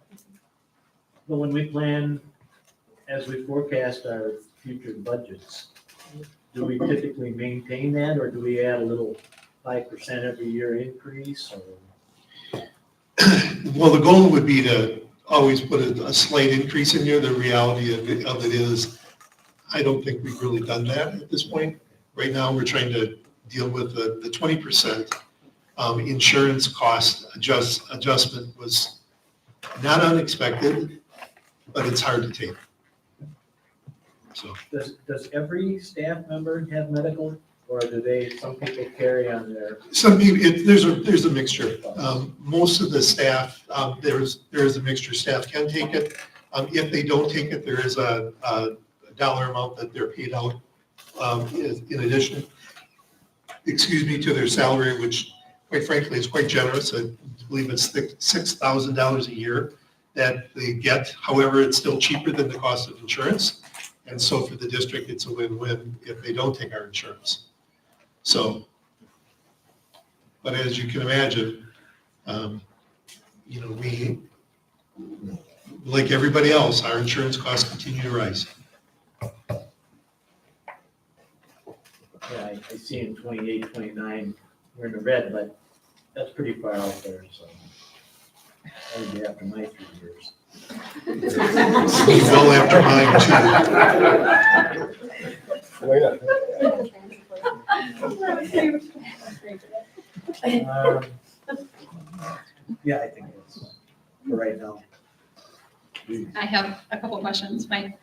But when we plan, as we forecast our future budgets, do we typically maintain that, or do we add a little 5% every year increase, or? Well, the goal would be to always put a slight increase in there. The reality of it is, I don't think we've really done that at this point. Right now, we're trying to deal with the 20% insurance cost adjustment was not unexpected, but it's hard to take. So. Does every staff member have medical, or do some people carry on their? Some people, there's a mixture. Most of the staff, there's a mixture. Staff can take it. If they don't take it, there is a dollar amount that they're paid out in addition, to their salary, which quite frankly is quite generous. I believe it's $6,000 a year that they get. However, it's still cheaper than the cost of insurance. And so for the district, it's a win-win if they don't take our insurance. So, but as you can imagine, we, like everybody else, our insurance costs continue to rise. Yeah, I see in 28, 29, we're in the red, but that's pretty far out there, so. That'd be after my 3 years. Well after mine Yeah, I think that's for right now. I have a couple questions, Mike.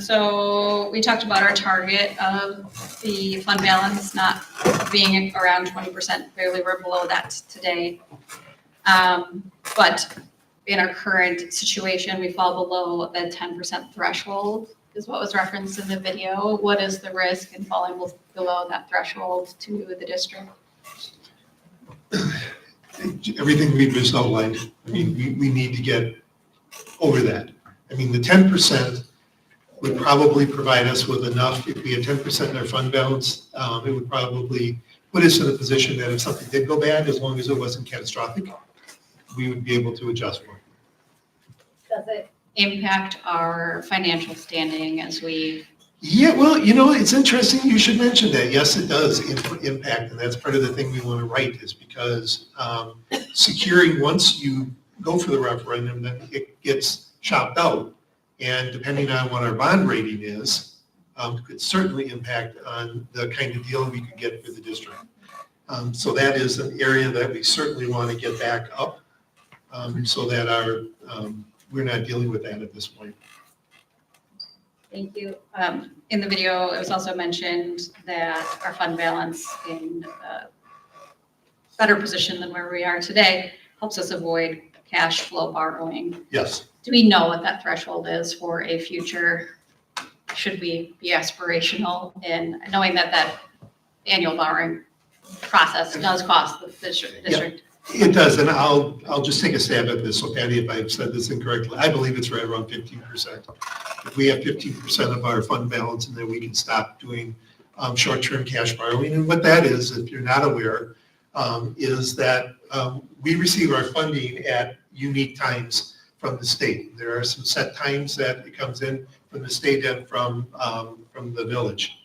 So we talked about our target of the fund balance not being around 20%. Clearly, we're below that today. But in our current situation, we fall below the 10% threshold, is what was referenced in the video. What is the risk in falling below that threshold to the district? Everything we've just outlined, I mean, we need to get over that. I mean, the 10% would probably provide us with enough, if we had 10% in our fund balance, it would probably put us in a position that if something did go bad, as long as it wasn't catastrophic, we would be able to adjust for it. Does it impact our financial standing as we? Yeah, well, you know, it's interesting you should mention that. Yes, it does impact, and that's part of the thing we want to write is because securing, once you go for the referendum, then it gets shopped out. And depending on what our bond rating is, could certainly impact on the kind of deal we could get for the district. So that is an area that we certainly want to get back up so that we're not dealing with that at this point. Thank you. In the video, it was also mentioned that our fund balance in a better position than where we are today helps us avoid cash flow borrowing. Yes. Do we know what that threshold is for a future? Should we be aspirational in knowing that that annual borrowing process does cost the district? It does, and I'll just take a stab at this. So Patty, if I've said this incorrectly, I believe it's right around 15%. If we have 15% of our fund balance, and then we can stop doing short-term cash borrowing. And what that is, if you're not aware, is that we receive our funding at unique times from the state. There are some set times that it comes in from the state and from the village.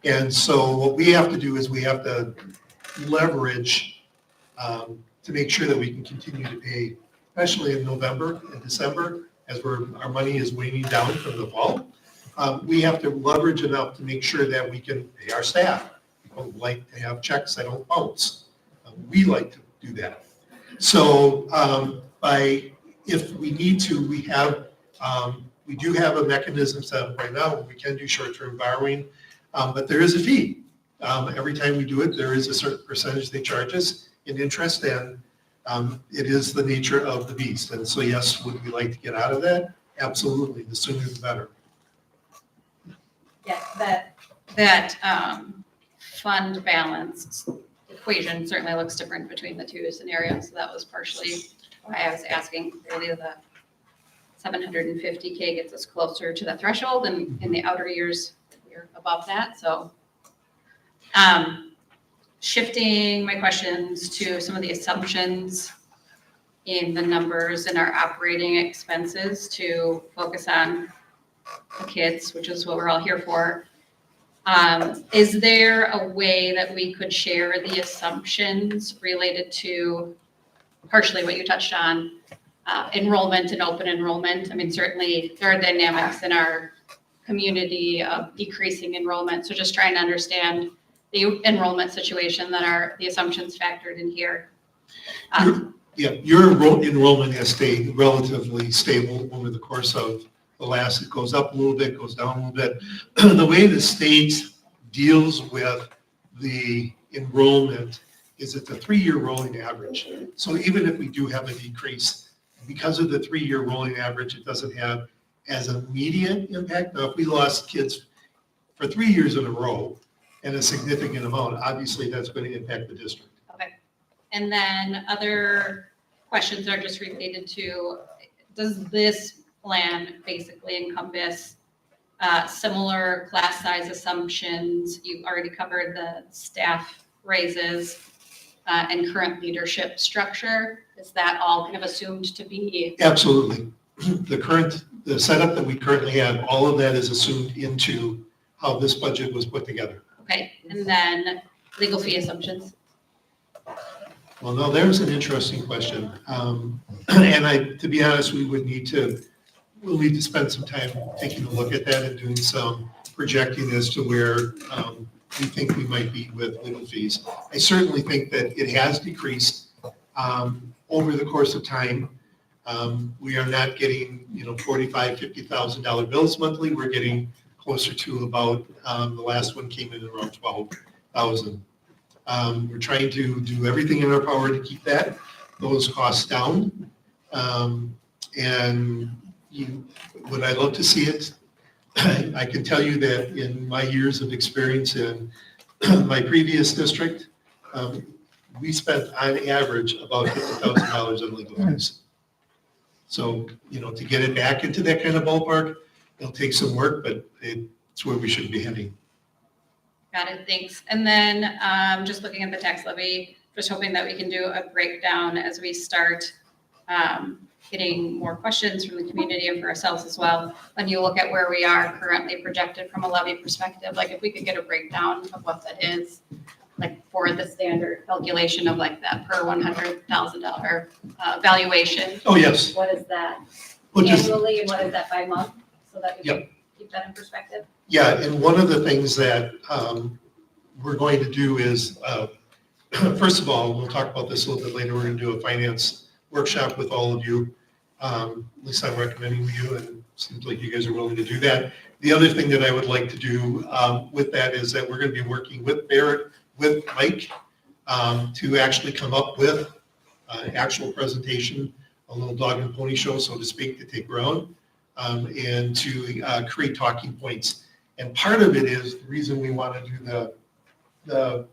And so what we have to do is we have to leverage to make sure that we can continue to pay, especially in November and December, as our money is waning down from the fall. We have to leverage enough to make sure that we can pay our staff. People like to have checks that don't bounce. We like to do that. So if we need to, we do have a mechanism set up right now where we can do short-term borrowing, but there is a fee. Every time we do it, there is a certain percentage they charge us in interest, and it is the nature of the beast. And so, yes, would we like to get out of that? Absolutely. The sooner the better. Yeah, that fund balance equation certainly looks different between the two scenarios. So that was partially why I was asking. Clearly, the 750K gets us closer to the threshold, and in the outer years, we're above that. So, shifting my questions to some of the assumptions in the numbers in our operating expenses to focus on the kids, which is what we're all here for. Is there a way that we could share the assumptions related to partially what you touched on, enrollment and open enrollment? I mean, certainly there are dynamics in our community of decreasing enrollment. So just trying to understand the enrollment situation that are the assumptions factored in here. Your enrollment has stayed relatively stable over the course of the last. It goes up a little bit, goes down a little bit. The way the state deals with the enrollment is it's a 3-year rolling average. So even if we do have a decrease, because of the 3-year rolling average, it doesn't have as immediate impact. Now, if we lost kids for 3 years in a row and a significant amount, obviously that's going to impact the district. Okay. And then other questions are just related to, does this plan basically encompass similar class size assumptions? You've already covered the staff raises and current leadership structure. Is that all kind of assumed to be? Absolutely. The setup that we currently have, all of that is assumed into how this budget was put together. Okay, and then legal fee assumptions. Well, no, there's an interesting question. And to be honest, we'll need to spend some time taking a look at that and doing some projecting as to where we think we might be with legal fees. I certainly think that it has decreased over the course of time. We are not getting, $45,000, $50,000 bills monthly. We're getting closer to about, the last one came in around 12,000. We're trying to do everything in our power to keep those costs down. And would I love to see it? I can tell you that in my years of experience in my previous district, we spent on average about $50,000 on legal fees. So, to get it back into that kind of ballpark, it'll take some work, but it's where we should be heading. Got it, thanks. And then just looking at the tax levy, just hoping that we can do a breakdown as we start getting more questions from the community and for ourselves as well. When you look at where we are currently projected from a levy perspective, like if we could get a breakdown of what that is, like for the standard calculation of like that per $100,000 valuation. Oh, yes. What is that Well, annually and what is that by month? So that we Yep. can keep that in perspective. Yeah, and one of the things that we're going to do is, first of all, we'll talk about this a little bit later, we're going to do a finance workshop with all of you. At least I'm recommending you, and it seems like you guys are willing to do that. The other thing that I would like to do with that is that we're going to be working with Barrett, with Mike, to actually come up with an actual presentation, a little dog and pony show, so to speak, to take around, and to create talking points. And part of it is, the reason we want to do the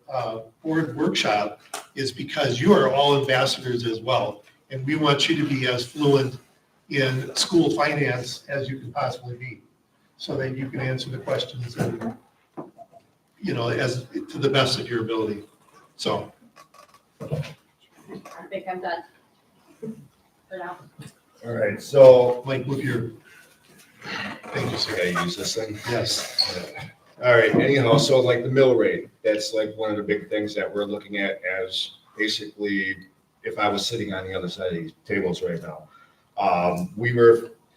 board workshop is because you are all ambassadors as well. And we want you to be as fluent in school finance as you can possibly be, so that you can answer the questions and, as to the best of your ability. So. I think I'm done for now. All right, so. Mike, move your. Thank you, so I gotta use this thing. Yes. All right, anyhow, so like the mill rate, that's like one of the big things that we're looking at as basically, if I was sitting on the other side of these tables right now.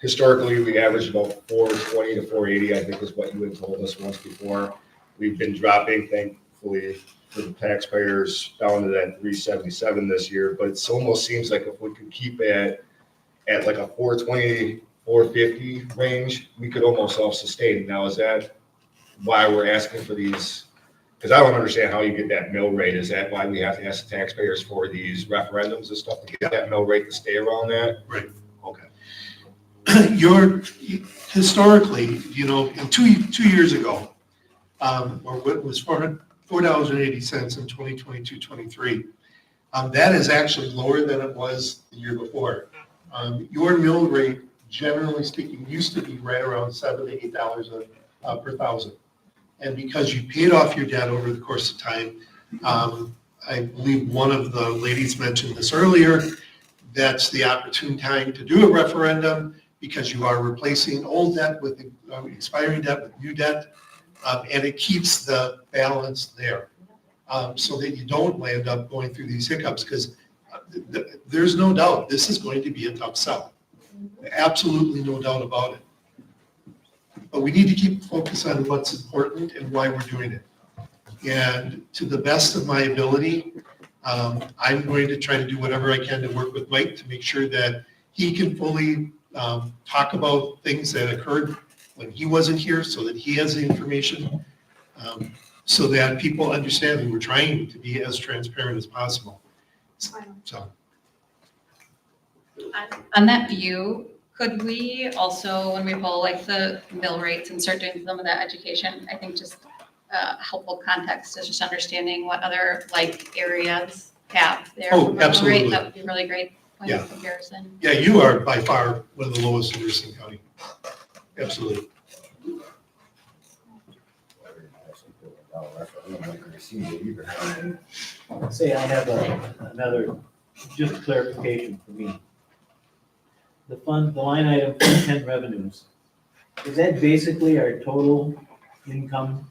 Historically, we averaged about 420 to 480, I think is what you had told us once before. We've been dropping, thankfully, for the taxpayers down to that 377 this year, but it almost seems like if we could keep it at like a 420, 450 range, we could almost self-sustain. Now, is that why we're asking for these? Because I don't understand how you get that mill rate. Is that why we have to ask the taxpayers for these referendums and stuff to get that mill rate to stay around that? Right. Okay. Historically, in two years ago, or what was $4.80 in 2022-23, that is actually lower than it was the year before. Your mill rate, generally speaking, used to be right around $7 to $8 per thousand. And because you paid off your debt over the course of time, I believe one of the ladies mentioned this earlier, that's the opportune time to do a referendum because you are replacing old debt with expiring debt with new debt, and it keeps the balance there so that you don't land up going through these hiccups, because there's no doubt this is going to be a tough sell. Absolutely no doubt about it. But we need to keep focus on what's important and why we're doing it. And to the best of my ability, I'm going to try to do whatever I can to work with Mike to make sure that he can fully talk about things that occurred when he wasn't here, so that he has the information, so that people understand that we're trying to be as transparent as possible. So. On that view, could we also, when we pull like the mill rates and start doing some of that education, I think just helpful context is just understanding what other like areas have their Oh, mill absolutely. rate. That would be a really great point Yeah. of comparison. Yeah, you are by far one of the lowest in Racine County. Absolutely. Say I have another, just clarification for me. The line item, Fund 10 revenues, is that basically our total income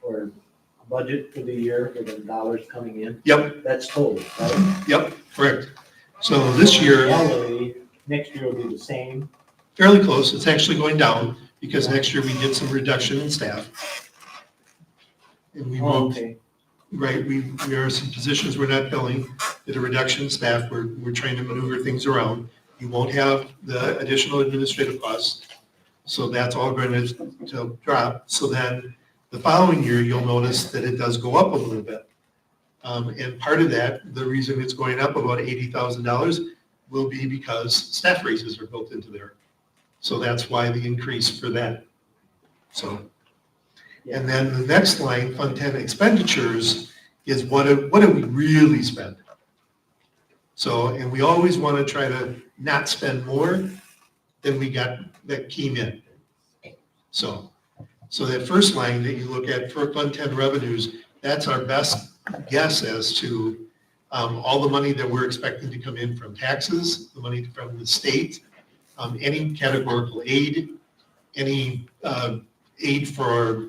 or budget for the year with the dollars coming in? Yep, That's total, right? yep, correct. So this year, Reality, next year will be the same. fairly close, it's actually going down because next year we did some reduction in staff. And we Oh, moved, okay. right, we are some positions we're not filling, did a reduction in staff, we're trying to maneuver things around. You won't have the additional administrative costs, so that's all going to drop. So then the following year, you'll notice that it does go up a little bit. And part of that, the reason it's going up about $80,000 will be because staff raises are built into there. So that's why the increase for that. So, and then the next line, Fund 10 expenditures, is what do we really spend? So, and we always want to try to not spend more than we got that came in. So that first line that you look at for Fund 10 revenues, that's our best guess as to all the money that we're expecting to come in from taxes, the money from the state, any categorical aid, any aid for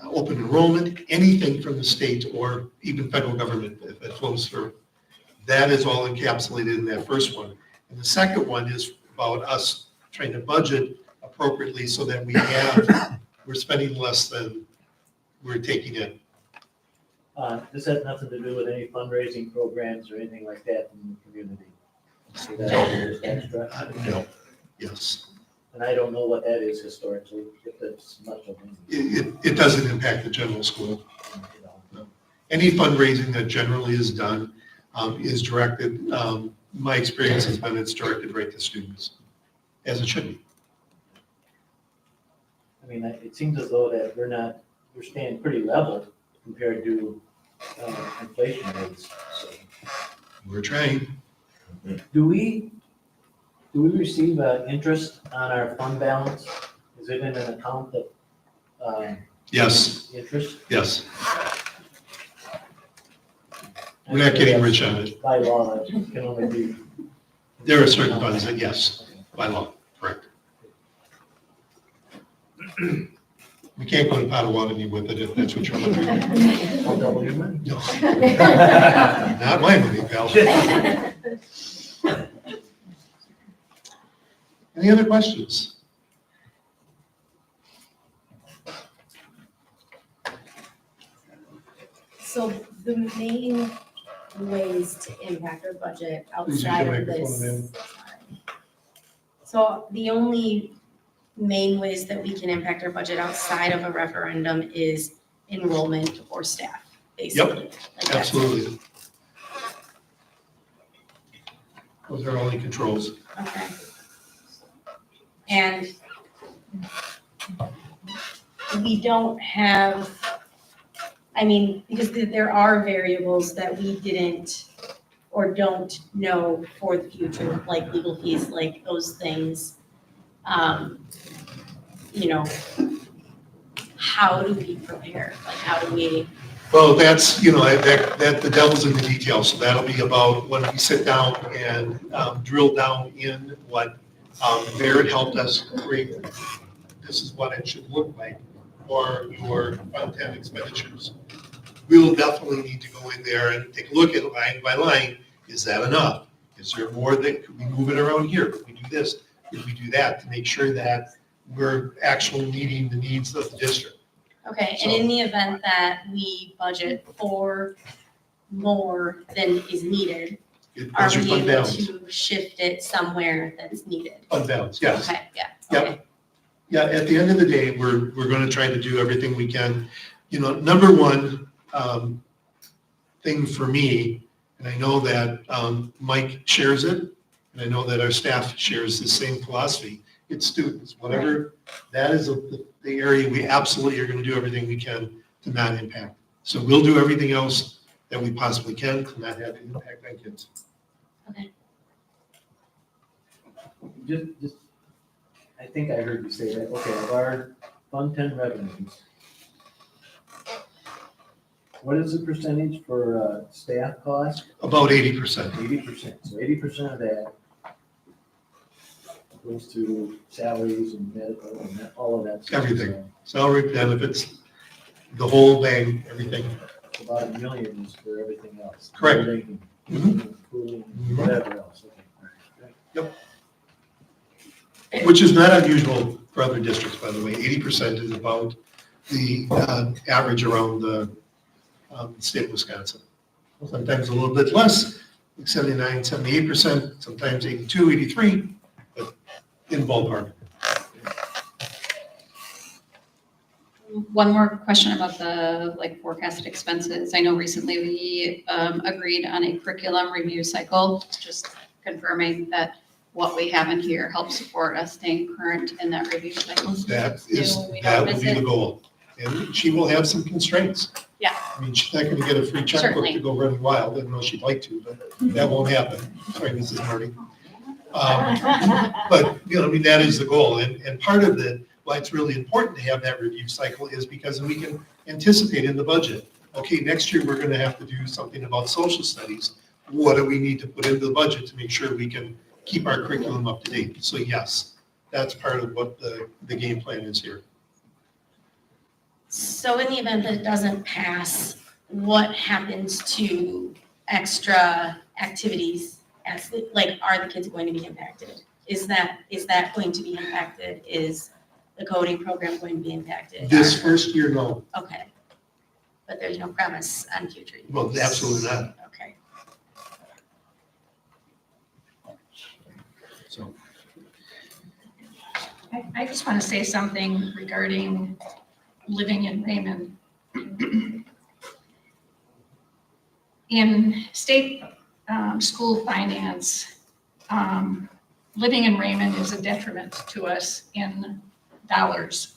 open enrollment, anything from the state or even federal government that flows through. That is all encapsulated in that first one. And the second one is about us trying to budget appropriately so that we're spending less than we're taking in. This has nothing to do with any fundraising programs or anything like that in the community. So that's extra. No, yes. And I don't know what that is historically, if that's much of anything. It doesn't impact the general school. No. Any fundraising that generally is done is directed, my experience has been it's directed right to students, as it should be. I mean, it seems as though that we're staying pretty level compared to inflation rates. So, We're trying. do we receive interest on our fund balance? Is it in an account that? Yes, Interest? yes. We're not getting rich on it. By law, it can only be. There are certain funds that, yes, by law, correct. We can't put a pot of water with it if that's what you're looking at. I'll double your money. No. Not my money, pal. Any other questions? So the main ways to impact our budget Please use your outside of microphone, this. So the only main ways that we can impact our budget outside of a referendum is enrollment or staff, basically. Like that's- Absolutely. Those are only controls. Okay. And we don't have, I mean, because there are variables that we didn't or don't know for the future, like legal fees, like those things. You know, how do we prepare? Like, how do we? Well, that's, that the devil's in the details, so that'll be about when we sit down and drill down in what Barrett helped us create. This is what it should look like for your Fund 10 expenditures. We will definitely need to go in there and take a look at line by line. Is that enough? Is there more that, could we move it around here? Could we do this? Could we do that? To make sure that we're actually meeting the needs of the district. Okay, and in the event that we budget for more than is needed, are Those are we fund able balance. to shift it somewhere that's needed? Fund balance, yes. Okay, yeah, Yep. okay. Yeah, at the end of the day, we're going to try to do everything we can. Number one thing for me, and I know that Mike shares it, and I know that our staff shares the same philosophy, it's students. Whatever, that is the area we absolutely are going to do everything we can to not impact. So we'll do everything else that we possibly can to not have an impact on kids. Okay. Just, I think I heard you say that, okay, of our Fund 10 revenues, what is the percentage for staff cost? About 80%. 80%, so 80% of that goes to salaries and medical and all of that stuff. Everything. Salary, benefits, the whole bang, everything. About $1 million is for everything else. Correct. Building, Mhm. cooling, whatever else. Okay, all right. Which is not unusual for other districts, by the way. 80% is about the average around the state of Wisconsin. Sometimes a little bit less, like 79, 78%, sometimes 82, 83, but in ballpark. One more question about the forecasted expenses. I know recently we agreed on a curriculum review cycle, just confirming that what we have in here helps support us staying current in that review cycle. That So we that don't would miss be the it. goal. And she will have some constraints. Yeah. I mean, she's not gonna get a free checkbook Certainly. to go running wild, even though she'd like to, but that won't happen. Sorry, Mrs. Marty. But, I mean, that is the goal. And part of why it's really important to have that review cycle is because we can anticipate in the budget, okay, next year we're gonna have to do something about social studies. What do we need to put into the budget to make sure we can keep our curriculum up to date? So yes, that's part of what the game plan is here. So in the event that it doesn't pass, what happens to extra activities are the kids going to be impacted? Is that going to be impacted? Is the coding program going to be impacted? This first year, no. Okay. But there's no promise on future years? Well, absolutely not. Okay. So. I just want to say something regarding living in Raymond. In state school finance, living in Raymond is a detriment to us in dollars.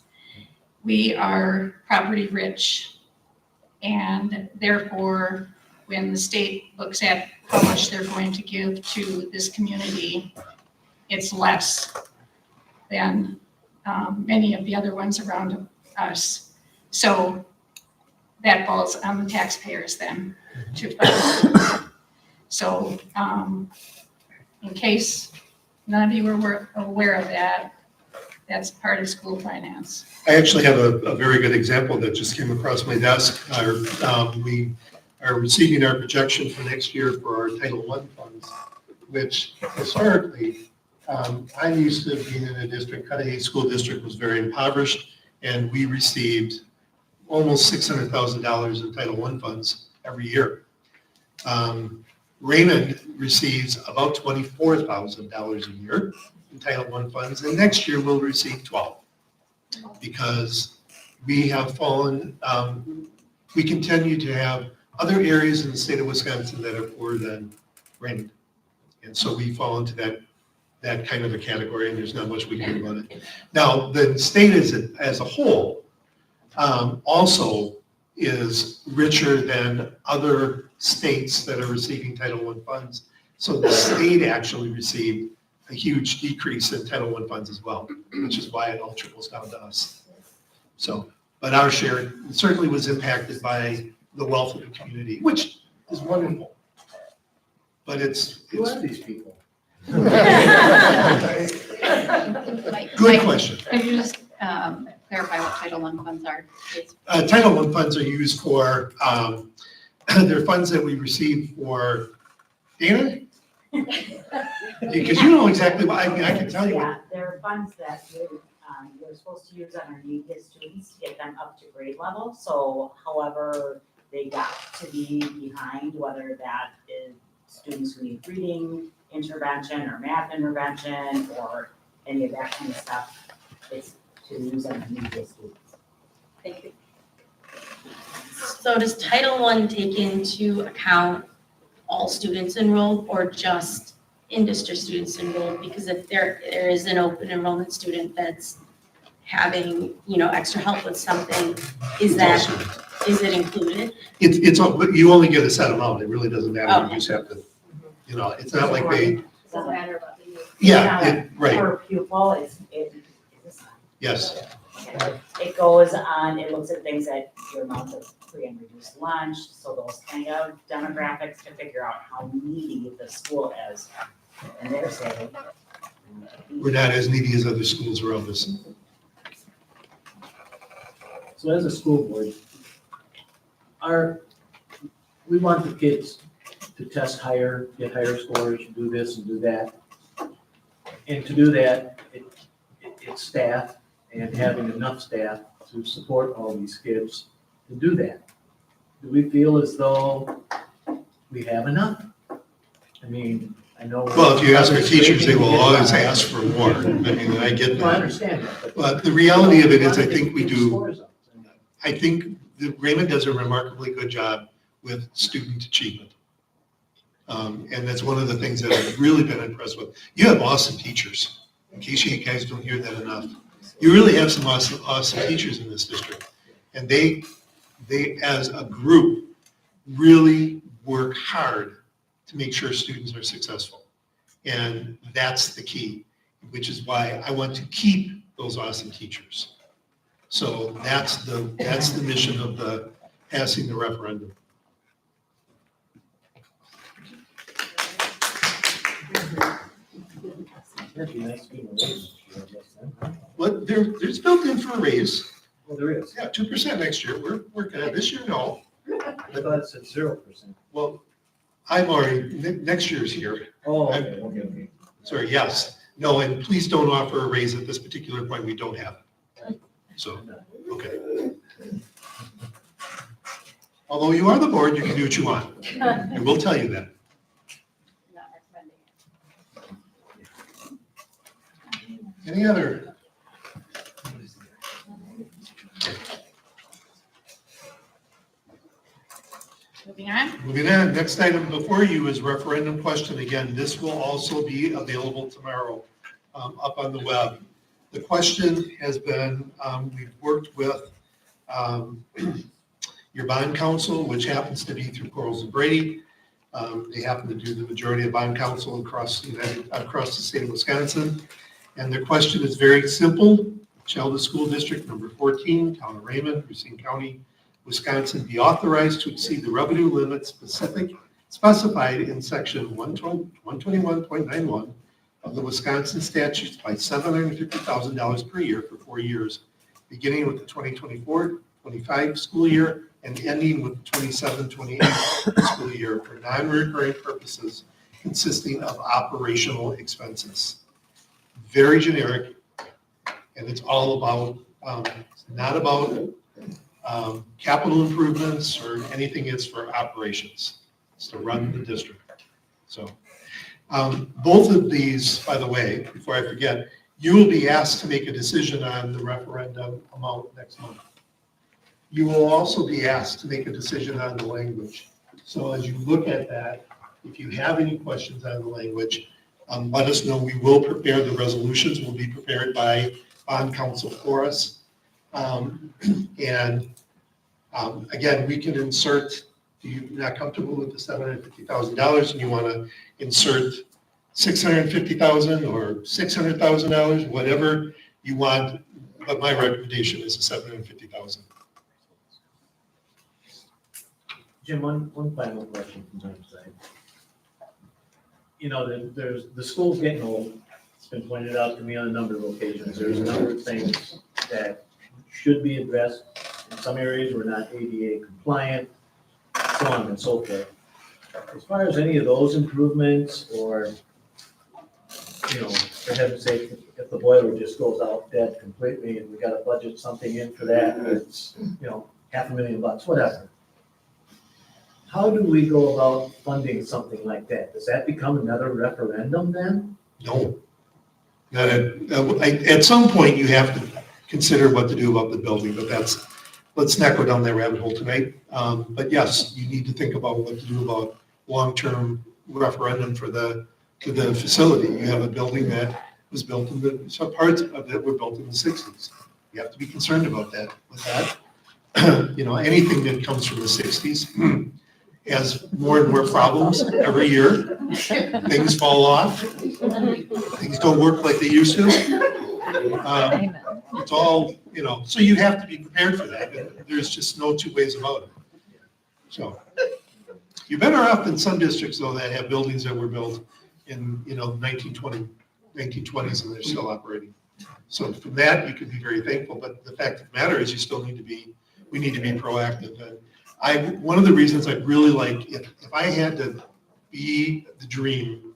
We are property rich, and therefore, when the state looks at how much they're going to give to this community, it's less than many of the other ones around us. So that falls on the taxpayers then to fund. So in case none of you were aware of that, that's part of school finance. I actually have a very good example that just came across my desk. We are receiving our projection for next year for our Title I funds, which historically, I'm used to being in a district, Cudahy School District was very impoverished, and we received almost $600,000 in Title I funds every year. Raymond receives about $24,000 a year in Title I funds, and next year we'll receive 12. Because we have fallen, we continue to have other areas in the state of Wisconsin that are poorer than Raymond. And so we fall into that kind of a category, and there's not much we can do about it. Now, the state as a whole also is richer than other states that are receiving Title I funds. So the state actually received a huge decrease in Title I funds as well, which is why it all trickles down to us. So, but our share certainly was impacted by the wealth of the community, which is wonderful. But Who are these people? Good question. Could you just clarify what Title I funds are, please? Title I funds are used for, they're funds that we receive for, Dana? Because you know exactly what, I mean, I can tell you. Yeah, there are funds that you're supposed to use on our neediest students to get them up to grade level. So however they got to be behind, whether that is students who need reading intervention or math intervention or any of that kind of stuff, it's to use on our neediest students. Thank you. So does Title I take into account all students enrolled or just in-district students enrolled? Because if there is an open enrollment student that's having, extra help with something, is it included? It's, but you only get a set amount, it really doesn't matter, you just have to, it's not like they, Doesn't matter about the youth. yeah, right, Per pupil, it's yes. It goes on, it looks at things like your amount of free and reduced lunch, so those kind of demographics to figure out how needy the school is. And they're saying. We're not as needy as other schools around us. So as a school board, we want the kids to test higher, get higher scores, do this and do that. And to do that, it's staff and having enough staff to support all these kids to do that. Do we feel as though we have enough? I mean, I know. Well, if you ask our teachers, they will always ask for more. I mean, I get Well, I that. understand that. But the reality of it is, I think we do, I think that Raymond does a remarkably good job with student achievement. And that's one of the things that I've really been impressed with. You have awesome teachers. In case you guys don't hear that enough. You really have some awesome teachers in this district. And they, as a group, really work hard to make sure students are successful. And that's the key, which is why I want to keep those awesome teachers. So that's the mission of the passing the referendum. It'd be nice to give them a raise, I guess, then. But there's built in for a raise. Well, there is. Yeah, 2% next year. We're working on it. This year, no. I thought it said 0%. Well, I'm already, next year's here. Oh, okay. Sorry, yes. No, and please don't offer a raise at this particular point. We don't have it. So, okay. Although you are the board, you can do what you want. And we'll tell you that. Not recommending it. Any other? Moving on. Moving on, next item before you is referendum question. Again, this will also be available tomorrow up on the web. The question has been, we've worked with your bond council, which happens to be through Corals and Brady. They happen to do the majority of bond council across the state of Wisconsin. And the question is very simple. Shall the school district number 14, town of Raymond, Racine County, Wisconsin, be authorized to exceed the revenue limit specified in section 121.91 of the Wisconsin statutes by $750,000 per year for 4 years, beginning with the 2024-25 school year and ending with the 27-28 school year for non-recurring purposes consisting of operational expenses. Very generic, and it's all about, not about capital improvements or anything. It's for operations. It's to run the district. So both of these, by the way, before I forget, you will be asked to make a decision on the referendum amount next month. You will also be asked to make a decision on the language. So as you look at that, if you have any questions on the language, let us know. We will prepare the resolutions. Will be prepared by bond counsel for us. Again, we can insert, if you're not comfortable with the $750,000 and you want to insert $650,000 or $600,000, whatever you want, but my recommendation is the $750,000. Jim, one final question from my side. You know, there's, the school's getting old. It's been pointed out to me on a number of occasions. There's a number of things that should be addressed. In some areas, we're not ADA compliant, so on and so forth. As far as any of those improvements, or, you know, for heaven's sake, if the boiler just goes out dead completely and we got to budget something in for that, it's, you know, $500,000, whatever. How do we go about funding something like that? Does that become another referendum then? No. At some point, you have to consider what to do about the building, but let's not go down that rabbit hole tonight. But yes, you need to think about what to do about long-term referendum for the facility. You have a building that was built some parts of it were built in the 60s. You have to be concerned about that. With that, you know, anything that comes from the 60s has more and more problems every year. Things fall off. Things don't work like they used to. It's all, you know, so you have to be prepared for that. There's just no two ways about it. So you're better off than some districts, though, that have buildings that were built in, you know, 1920s and they're still operating. So from that, you can be very thankful. But the fact of the matter is we need to be proactive. And One of the reasons I'd really like, if I had to be the dream,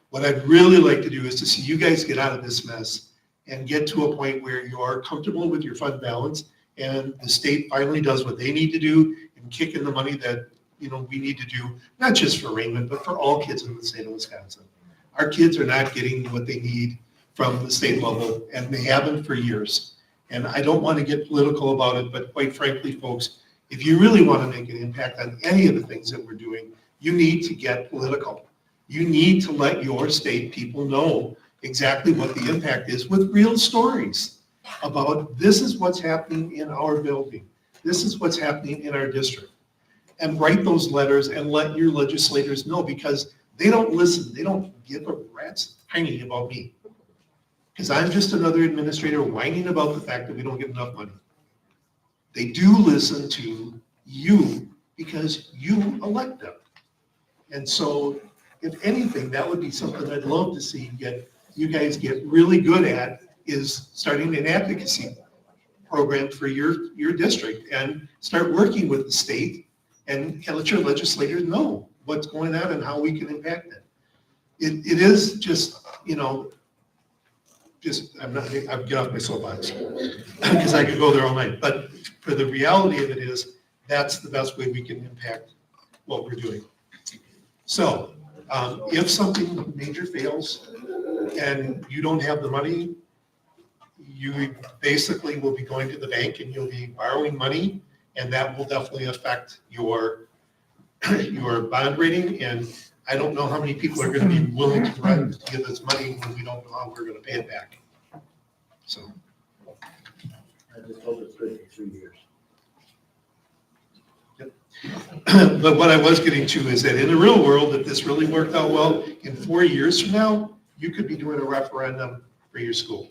what I'd really like to do is to see you guys get out of this mess and get to a point where you are comfortable with your fund balance and the state finally does what they need to do and kick in the money that, we need to do, not just for Raymond, but for all kids in the state of Wisconsin. Our kids are not getting what they need from the state level, and they haven't for years. And I don't want to get political about it, but quite frankly, folks, if you really want to make an impact on any of the things that we're doing, you need to get political. You need to let your state people know exactly what the impact is with real stories about this is what's happening in our building. This is what's happening in our district. And write those letters and let your legislators know, because they don't listen. They don't give a rat's penny about me. Because I'm just another administrator whining about the fact that we don't get enough money. They do listen to you because you elect them. And so, if anything, that would be something I'd love to see you guys get really good at, is starting an advocacy program for your district and start working with the state and let your legislators know what's going on and how we can impact it. It is just, I'll get off my soapbox because I could go there all night. But for the reality of it is, that's the best way we can impact what we're doing. So if something major fails and you don't have the money, you basically will be going to the bank and you'll be borrowing money, and that will definitely affect your bond rating. And I don't know how many people are going to be willing to give us money when we don't know how we're going to pay it back. So. I just hope it's good for 3 years. Yep. But what I was getting to is that in the real world, if this really worked out well, in 4 years from now, you could be doing a referendum for your school.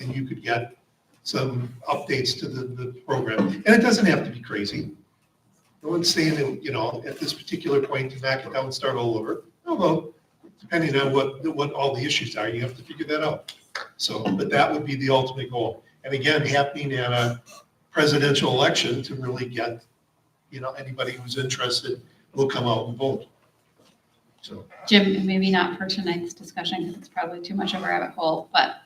And you could get some updates to the program. And it doesn't have to be crazy. No one's saying that, at this particular point to knock it down and start all over. Although, depending on what all the issues are, you have to figure that out. So, but that would be the ultimate goal. And again, happening at a presidential election to really get, anybody who's interested will come out and vote. So. Jim, maybe not for tonight's discussion, because it's probably too much of a rabbit hole, but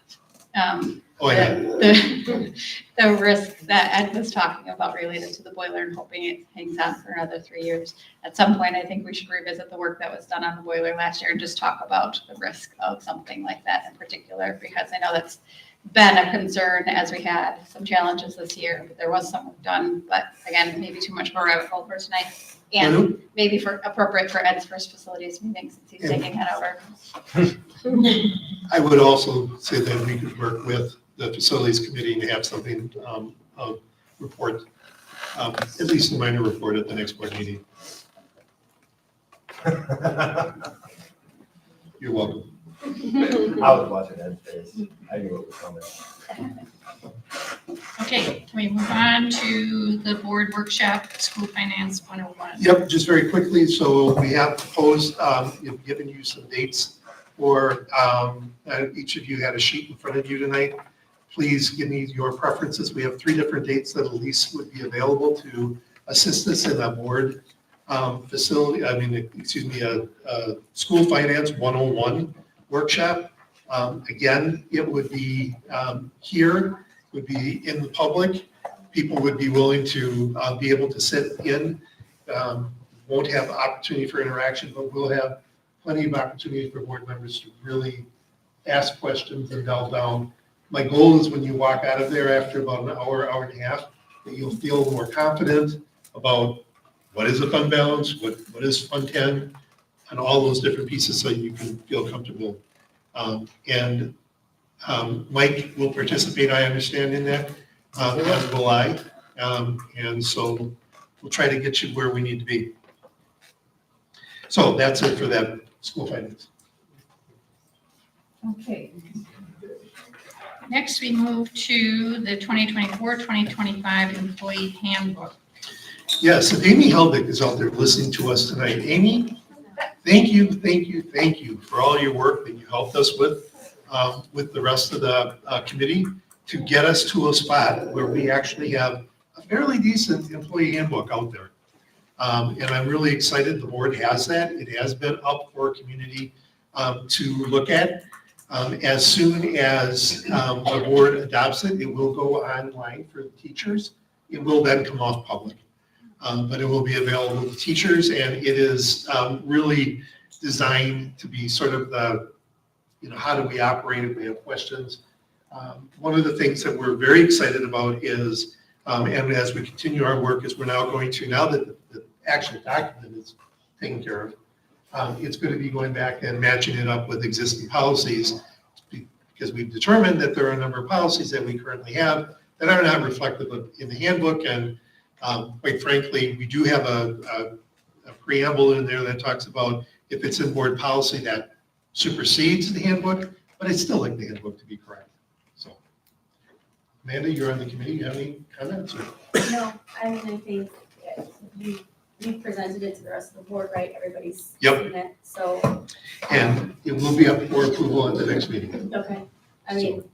the risk that Ed was talking about related to the boiler and hoping it hangs on for another 3 years. At some point, I think we should revisit the work that was done on the boiler last year and just talk about the risk of something like that in particular, because I know that's been a concern as we had some challenges this year, but there was some work done. But again, maybe too much of a rabbit hole for tonight, and maybe appropriate for Ed's first facilities meeting since he's taking that over. I would also say that we could work with the facilities committee and have something, report, at least a minor report at the next board meeting. You're welcome. I was watching Ed's face. I knew it was coming. Okay, can we move on to the board workshop, School Finance 101? Yep, just very quickly. So we have proposed, given you some dates for, each of you had a sheet in front of you tonight. Please give me your preferences. We have 3 different dates that at least would be available to assist us in a board facility, School Finance 101 workshop. Again, it would be here, would be in the public. People would be willing to be able to sit in. Won't have opportunity for interaction, but we'll have plenty of opportunity for board members to really ask questions and delve down. My goal is when you walk out of there after about an hour, hour and a half, that you'll feel more confident about what is a fund balance, what is Fund 10, and all those different pieces so you can feel comfortable. Mike will participate, I understand, in that, as will I. And so we'll try to get you where we need to be. So that's it for that school finance. Okay. Next, we move to the 2024-2025 employee handbook. Yes, if Amy Helbig is out there listening to us tonight. Amy, thank you for all your work that you helped us with the rest of the committee to get us to a spot where we actually have a fairly decent employee handbook out there. And I'm really excited the board has that. It has been up for community to look at. As soon as the board adopts it, it will go online for the teachers. It will then come off public. But it will be available to teachers, and it is really designed to be sort of the, how do we operate if we have questions. One of the things that we're very excited about is, and as we continue our work, is we're now going to, now that the actual document is taken care of, it's going to be going back and matching it up with existing policies, because we've determined that there are a number of policies that we currently have that are not reflected in the handbook, and quite frankly, we do have a preamble in there that talks about if it's in board policy that supersedes the handbook, but it's still like the handbook to be correct. So, Amanda, you're on the committee. You have any comments? Or? No, I mean, I think you presented it to the rest of the board, right? Everybody's Yep. seen it, so. And it will be up for approval at the next meeting. Okay, I mean,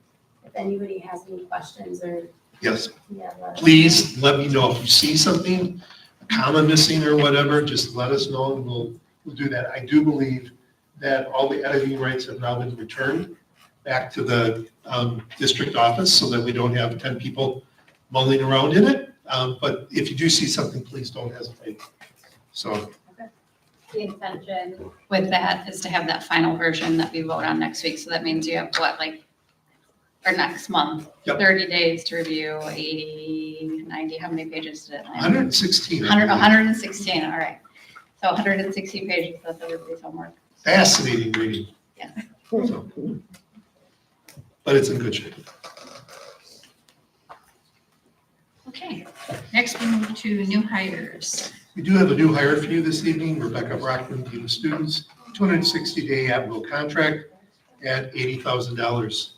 if anybody has any questions or. Yes. Yeah. Please let me know if you see something, a comma missing or whatever, just let us know and we'll do that. I do believe that all the editing rights have now been returned back to the district office so that we don't have 10 people mulling around in it. But if you do see something, please don't hesitate. So. The intention with that is to have that final version that we vote on next week. So that means you have what, like, or next month, Yep. 30 days to review, 80, 90, how many pages did it? 116. 116, all right. So 160 pages, that's everybody's homework. Fascinating reading. Yeah. So, but it's in good shape. Okay, next we move to new hires. We do have a new hire for you this evening, Rebecca Brockman, Dean of Students, 260-day at-will contract at $80,000.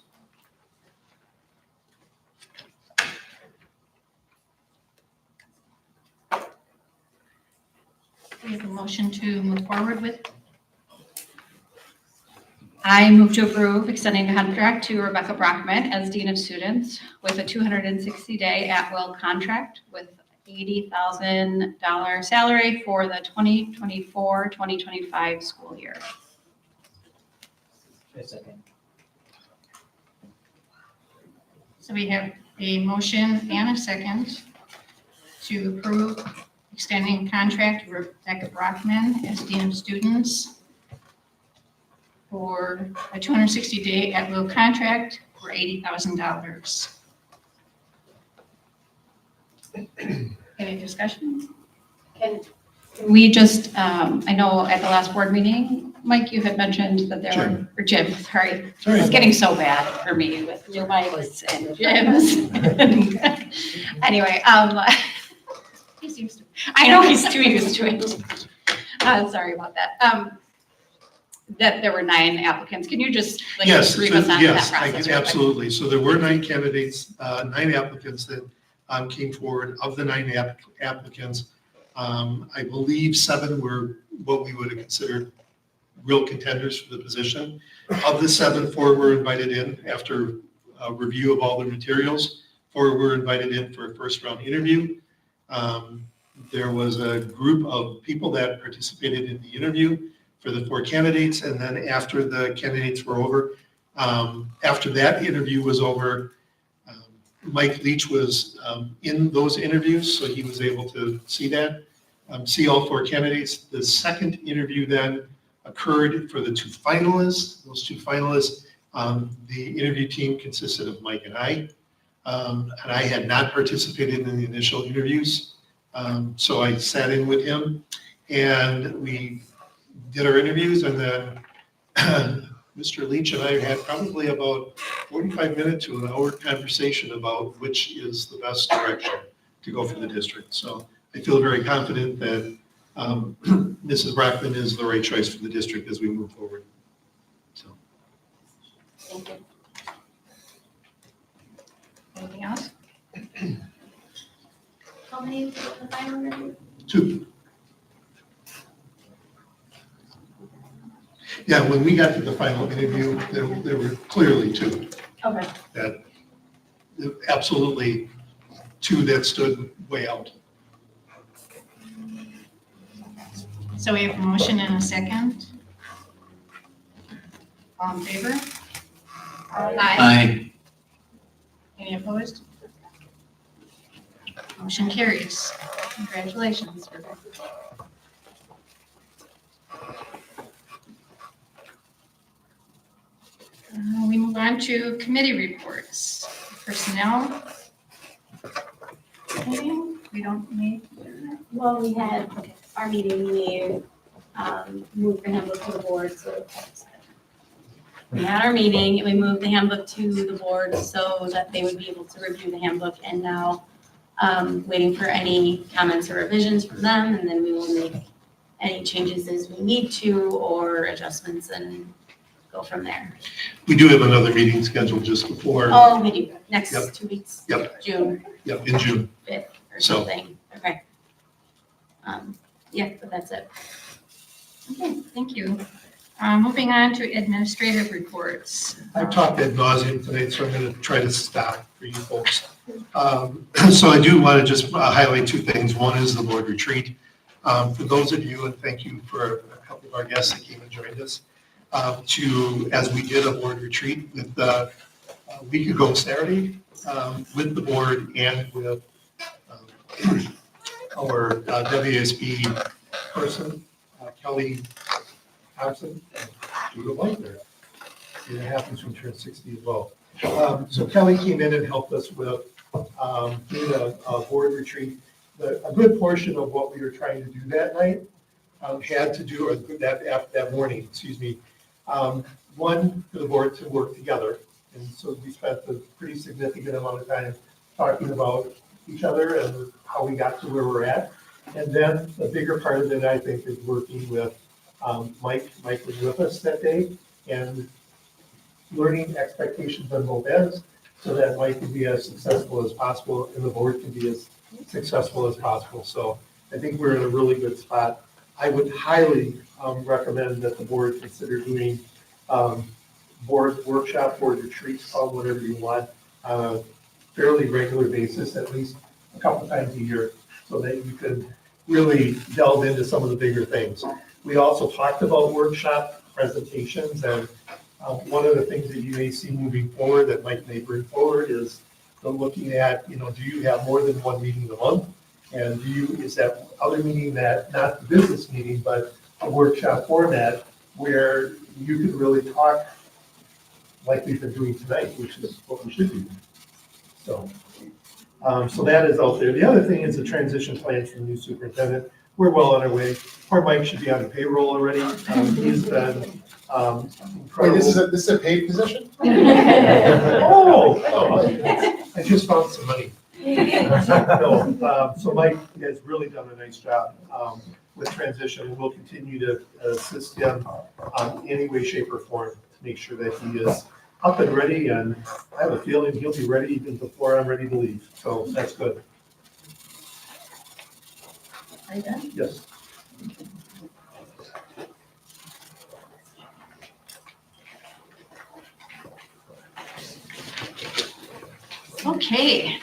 We have a motion to move forward with. I move to approve extending the contract to Rebecca Brockman as Dean of Students with a 260-day at-will contract with $80,000 salary for the 2024-2025 school year. So we have a motion and a second to approve extending contract to Rebecca Brockman as Dean of Students for a 260-day at-will contract for $80,000. Any discussion? Can we just, I know at the last board meeting, Mike, you had mentioned that there were, or Jim, sorry. It's getting so bad for me with new mics and Jims. Anyway, he's used to it. I know he's too used to it. Sorry about that. That there were 9 applicants. Can you just like brief us on that process? Yes, absolutely. So there were 9 candidates, 9 applicants that came forward. Of the 9 applicants, I believe 7 were what we would have considered real contenders for the position. Of the 7, 4 were invited in after a review of all the materials. 4 were invited in for a first round interview. There was a group of people that participated in the interview for the 4 candidates, and then after the candidates were over, after that interview was over, Mike Leach was in those interviews, so he was able to see that, see all 4 candidates. The second interview then occurred for the 2 finalists. Those 2 finalists, the interview team consisted of Mike and I had not participated in the initial interviews, so I sat in with him, and we did our interviews, and then Mr. Leach and I had probably about 45 minutes to an hour conversation about which is the best direction to go for the district. So I feel very confident that Mrs. Brockman is the right choice for the district as we move forward. So. Thank you. Anything else? How many did the final interview? 2. Yeah, when we got to the final interview, there were clearly 2. Okay. That absolutely 2 that stood way out. So we have a motion and a second. All in favor? Aye. Any opposed? Motion carries. Congratulations, Rebecca. We move on to committee reports. Personnel. Meeting, we don't need. Well, we had our meeting, we moved the handbook to the board, so. We had our meeting, and we moved the handbook to the board so that they would be able to review the handbook, and now waiting for any comments or revisions from them, and then we will make any changes as we need to, or adjustments, and go from there. We do have another meeting scheduled just before. Oh, we do, next Yep. 2 weeks? Yep. June Yep, in June. 5th or So- something, okay. Yeah, but that's it. Okay, thank you. Moving on to administrative reports. I've talked ad nauseum tonight, so I'm going to try to stop for you folks. So I do want to just highlight two things. One is the board retreat. For those of you, and thank you for a couple of our guests that came and joined us, as we did a board retreat with a week ago Saturday, with the board and with our WSB person, Kelly Thompson, she would like there. It happens when turn 60 as well. So Kelly came in and helped us with doing a board retreat. A good portion of what we were trying to do that night had to do, or that morning, excuse me, one, for the board to work together. And so we spent a pretty significant amount of time talking about each other and how we got to where we're at. And then the bigger part of it, I think, is working with Mike. Mike was with us that day and learning expectations on both ends so that Mike can be as successful as possible and the board can be as successful as possible. So I think we're in a really good spot. I would highly recommend that the board consider doing board workshop, board retreats, call whatever you want, on a fairly regular basis, at least a couple times a year, so that you can really delve into some of the bigger things. We also talked about workshop presentations, and one of the things that you may see moving forward that Mike may bring forward is the looking at, do you have more than one meeting a month? And is that other meeting that, not the business meeting, but a workshop format where you could really talk like we've been doing tonight, which is what we should do. So that is out there. The other thing is the transition plans for the new superintendent. We're well on our way. Poor Mike should be on the payroll already. He's been incredible. Wait, this is a paid position? Oh, I just found some money. No, so Mike has really done a nice job with transition, and we'll continue to assist him in any way, shape, or form to make sure that he is up and ready, and I have a feeling he'll be ready even before I'm ready to leave, so that's good. Are you done? Yes. Okay,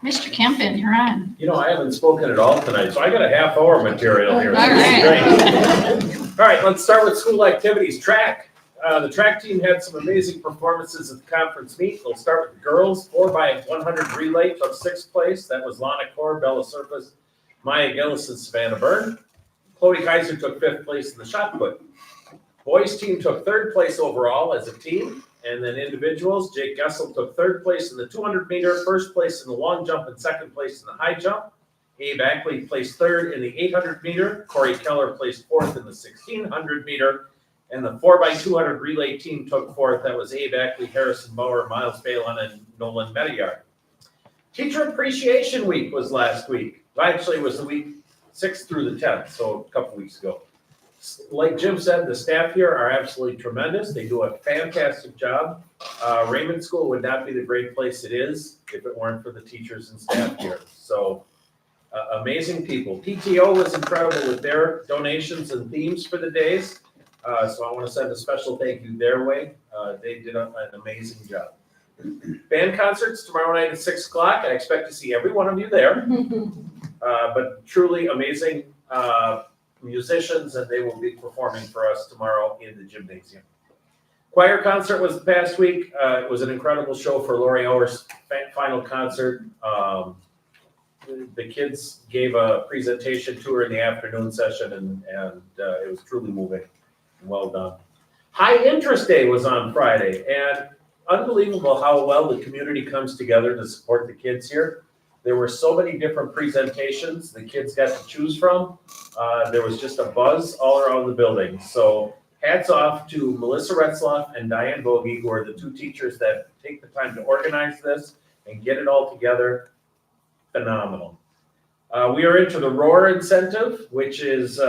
Mr. Kempen, you're on. I haven't spoken at all tonight, so I got a half hour material here. All right. Great. All right, let's start with school activities. Track. The track team had some amazing performances at the conference meet. We'll start with the girls. 4x100 relay took 6th place. That was Lana Core, Bella Surface, Maya Gillis, and Savannah Byrne. Chloe Kaiser took 5th place in the shot put. Boys team took 3rd place overall as a team. And then individuals, Jake Gessel took 3rd place in the 200 meter, 1st place in the long jump, and 2nd place in the high jump. Abe Ackley placed 3rd in the 800 meter. Corey Keller placed 4th in the 1600 meter. And the 4x200 relay team took 4th. That was Abe Ackley, Harrison Bauer, Miles Phelan, and Nolan Medeyard. Teacher Appreciation Week was last week. Well, actually, it was the week 6th through the 10th, so a couple weeks ago. Like Jim said, the staff here are absolutely tremendous. They do a fantastic job. Raymond School would not be the great place it is if it weren't for the teachers and staff here. So amazing people. PTO was incredible with their donations and themes for the days. So I want to send a special thank you their way. They did an amazing job. Band concerts tomorrow night at 6 o'clock. I expect to see every one of you there. But truly amazing musicians, and they will be performing for us tomorrow in the gymnasium. Choir concert was the past week. It was an incredible show for Lori Hour's final concert. The kids gave a presentation to her in the afternoon session, and it was truly moving. Well done. High Interest Day was on Friday, and unbelievable how well the community comes together to support the kids here. There were so many different presentations the kids got to choose from. There was just a buzz all around the building. So hats off to Melissa Retzloff and Diane Bogie, who are the two teachers that take the time to organize this and get it all together. Phenomenal. We are into the ROAR incentive, which is,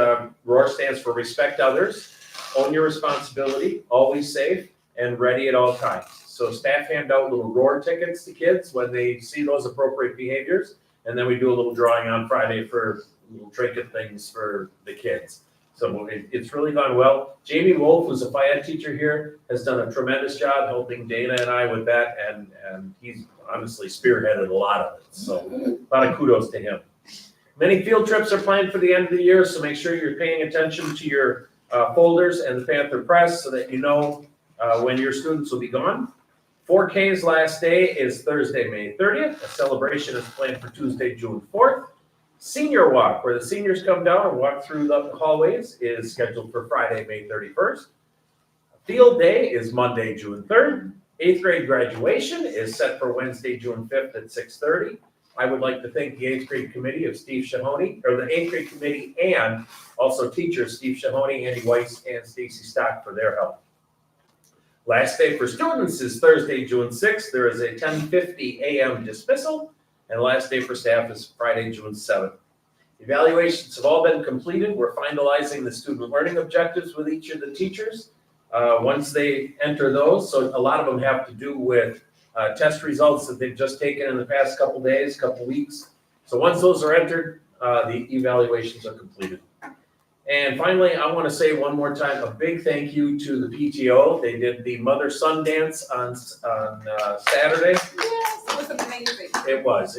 ROAR stands for Respect Others, Own Your Responsibility, Always Safe, and Ready at All Times. So staff hand out little ROAR tickets to kids when they see those appropriate behaviors, and then we do a little drawing on Friday for little trinket things for the kids. So it's really gone well. Jamie Wolf, who's a FIAD teacher here, has done a tremendous job helping Dana and I with that, and he's honestly spearheaded a lot of it. So a lot of kudos to him. Many field trips are planned for the end of the year, so make sure you're paying attention to your folders and the Panther Press so that you know when your students will be gone. 4K's last day is Thursday, May 30th. A celebration is planned for Tuesday, June 4th. Senior Walk, where the seniors come down and walk through the hallways, is scheduled for Friday, May 31st. Field Day is Monday, June 3rd. 8th grade graduation is set for Wednesday, June 5th at 6:30. I would like to thank the 8th grade committee of Steve Shahoney, or the 8th grade committee and also teachers Steve Shahoney, Andy Weiss, and Stacy Stock for their help. Last day for students is Thursday, June 6th. There is a 10:50 a.m. dismissal, and last day for staff is Friday, June 7th. Evaluations have all been completed. We're finalizing the student learning objectives with each of the teachers. Once they enter those, so a lot of them have to do with test results that they've just taken in the past couple days, couple weeks. So once those are entered, the evaluations are completed. And finally, I want to say one more time, a big thank you to the PTO. They did the mother-son dance on Saturday. Yes, it was amazing. It was.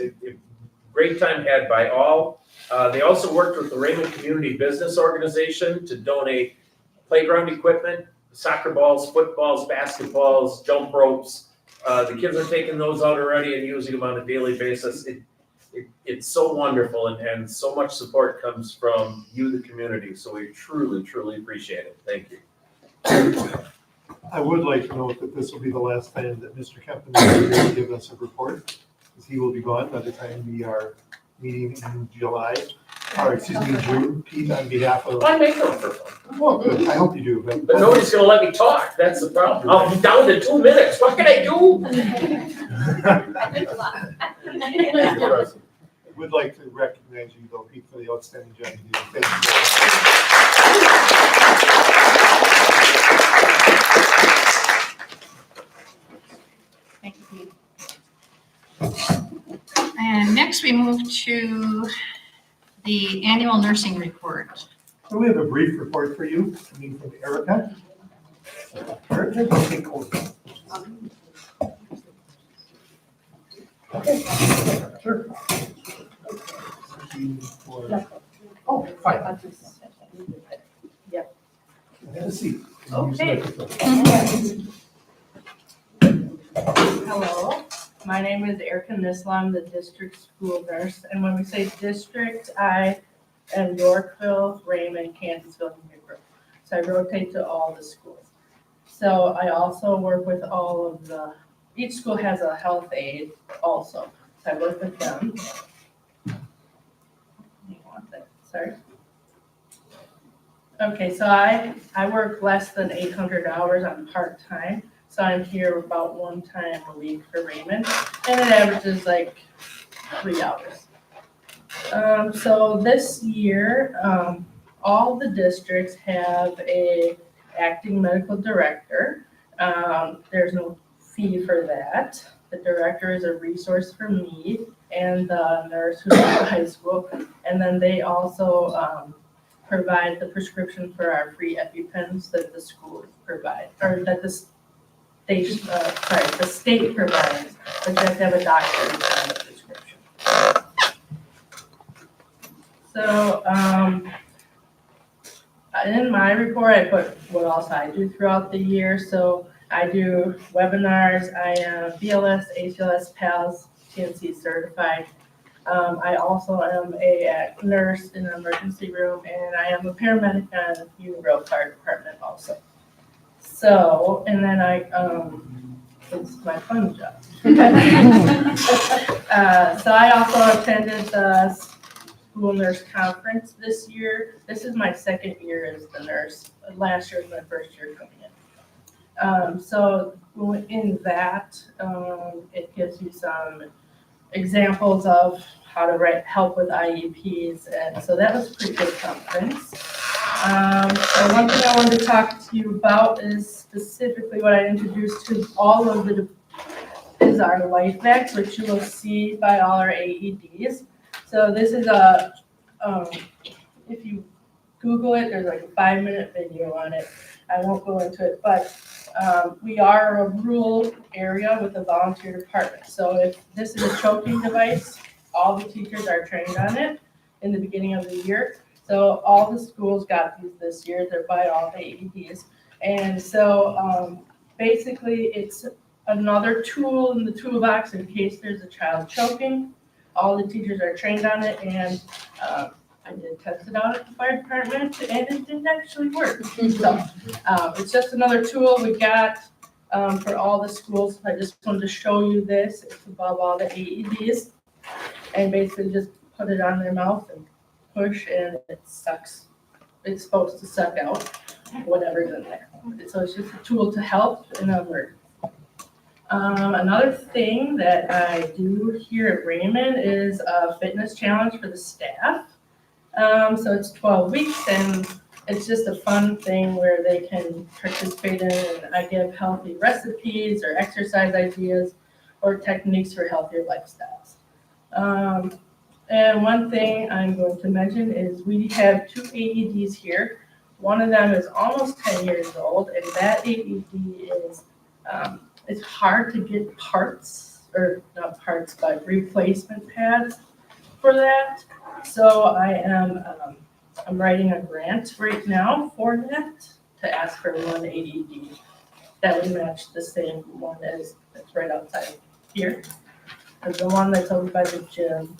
Great time had by all. They also worked with the Raymond Community Business Organization to donate playground equipment, soccer balls, footballs, basketballs, jump ropes. The kids are taking those out already and using them on a daily basis. It's so wonderful, and so much support comes from you, the community. So we truly, truly appreciate it. Thank you. I would like to note that this will be the last time that Mr. Kempton will give us a report, because he will be gone by the time we are meeting in July, or excuse me, June. Pete, on behalf of. I make them for fun. Well, good. I hope you do. But nobody's going to let me talk. That's the problem. I'll be down to 2 minutes. What can I do? I would like to recognize you, though, Pete, for the outstanding job you did. Thank you. Thank you, Pete. And next we move to the annual nursing report. So we have a brief report for you, coming from Erica. Erica, you take over. Sure. Oh, fine. Yep. Have a seat. Okay. Hello, my name is Erica Nisla. I'm the district school nurse. And when we say district, I am Yorkville, Raymond, Kansasville, and Newbrook. So I rotate to all the schools. So I also work with all of each school has a health aide also. So I work with them. Sorry. Okay, so I work less than 800 hours. I'm part-time, so I'm here about 1 time a week for Raymond, and it averages like 3 hours. So this year, all the districts have a acting medical director. There's no fee for that. The director is a resource for me and the nurse who's at the high school. And then they also provide the prescription for our free EpiPens that the school provides, or that the state provides, but you have to have a doctor to sign the prescription. So In my report, I put what else I do throughout the year. So I do webinars, I am BLS, ACLS, PALS, TNC certified. I also am a nurse in an emergency room, and I am a paramedic on Unionville Fire Department also. So, and then it's my fun job. So I also attended the school nurse conference this year. This is my second year as the nurse. Last year was my first year coming in. So in that, it gives you some examples of how to help with IEPs, and so that was a pretty good conference. So one thing I wanted to talk to you about is specifically what I introduced to all of is our life vaccs, which you will see by all our AEDs. So this is if you Google it, there's like a 5-minute video on it. I won't go into it, but we are a rural area with a volunteer department. So if this is a choking device, all the teachers are trained on it in the beginning of the year. So all the schools got these this year. They're by all the AEDs. And so basically it's another tool in the toolbox in case there's a child choking. All the teachers are trained on it, and I did test it out at the fire department, and it didn't actually work. So it's just another tool we got for all the schools. I just wanted to show you this. It's above all the AEDs, and basically just put it on their mouth and push, and it sucks. It's supposed to suck out whatever's in there. So it's just a tool to help in a word. Another thing that I do here at Raymond is a fitness challenge for the staff. So it's 12 weeks, and it's just a fun thing where they can participate in, and I give healthy recipes or exercise ideas or techniques for healthier lifestyles. And one thing I'm going to mention is we have 2 AEDs here. One of them is almost 10 years old, and that AED is, it's hard to get parts, or not parts, but replacement pads for that. So I'm writing a grant right now for that to ask for one AED that would match the same one that's right outside here. And the one that's over by the gym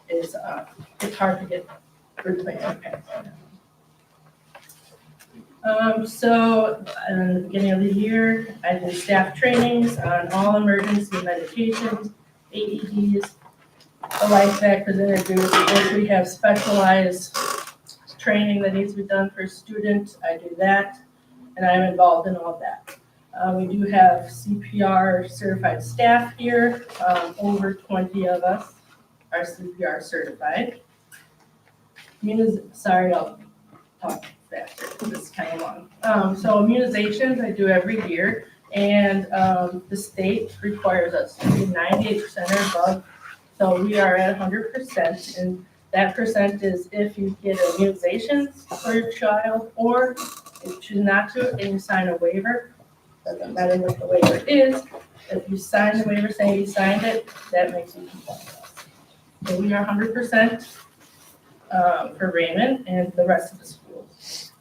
is, it's hard to get replacement pads. So in the beginning of the year, I did staff trainings on all emergency medications, AEDs. The life vac was introduced. If we have specialized training that needs to be done for students, I do that, and I'm involved in all of that. We do have CPR certified staff here. Over 20 of us are CPR certified. Sorry, I'll talk faster. This is kind of long. So immunizations I do every year, and the state requires us to be 98% or above. So we are at 100%, and that percent is if you get immunizations for your child, or if you choose not to and you sign a waiver. Doesn't matter what the waiver is. If you sign the waiver saying you signed it, that makes you compliant. So we are 100% for Raymond and the rest of the schools.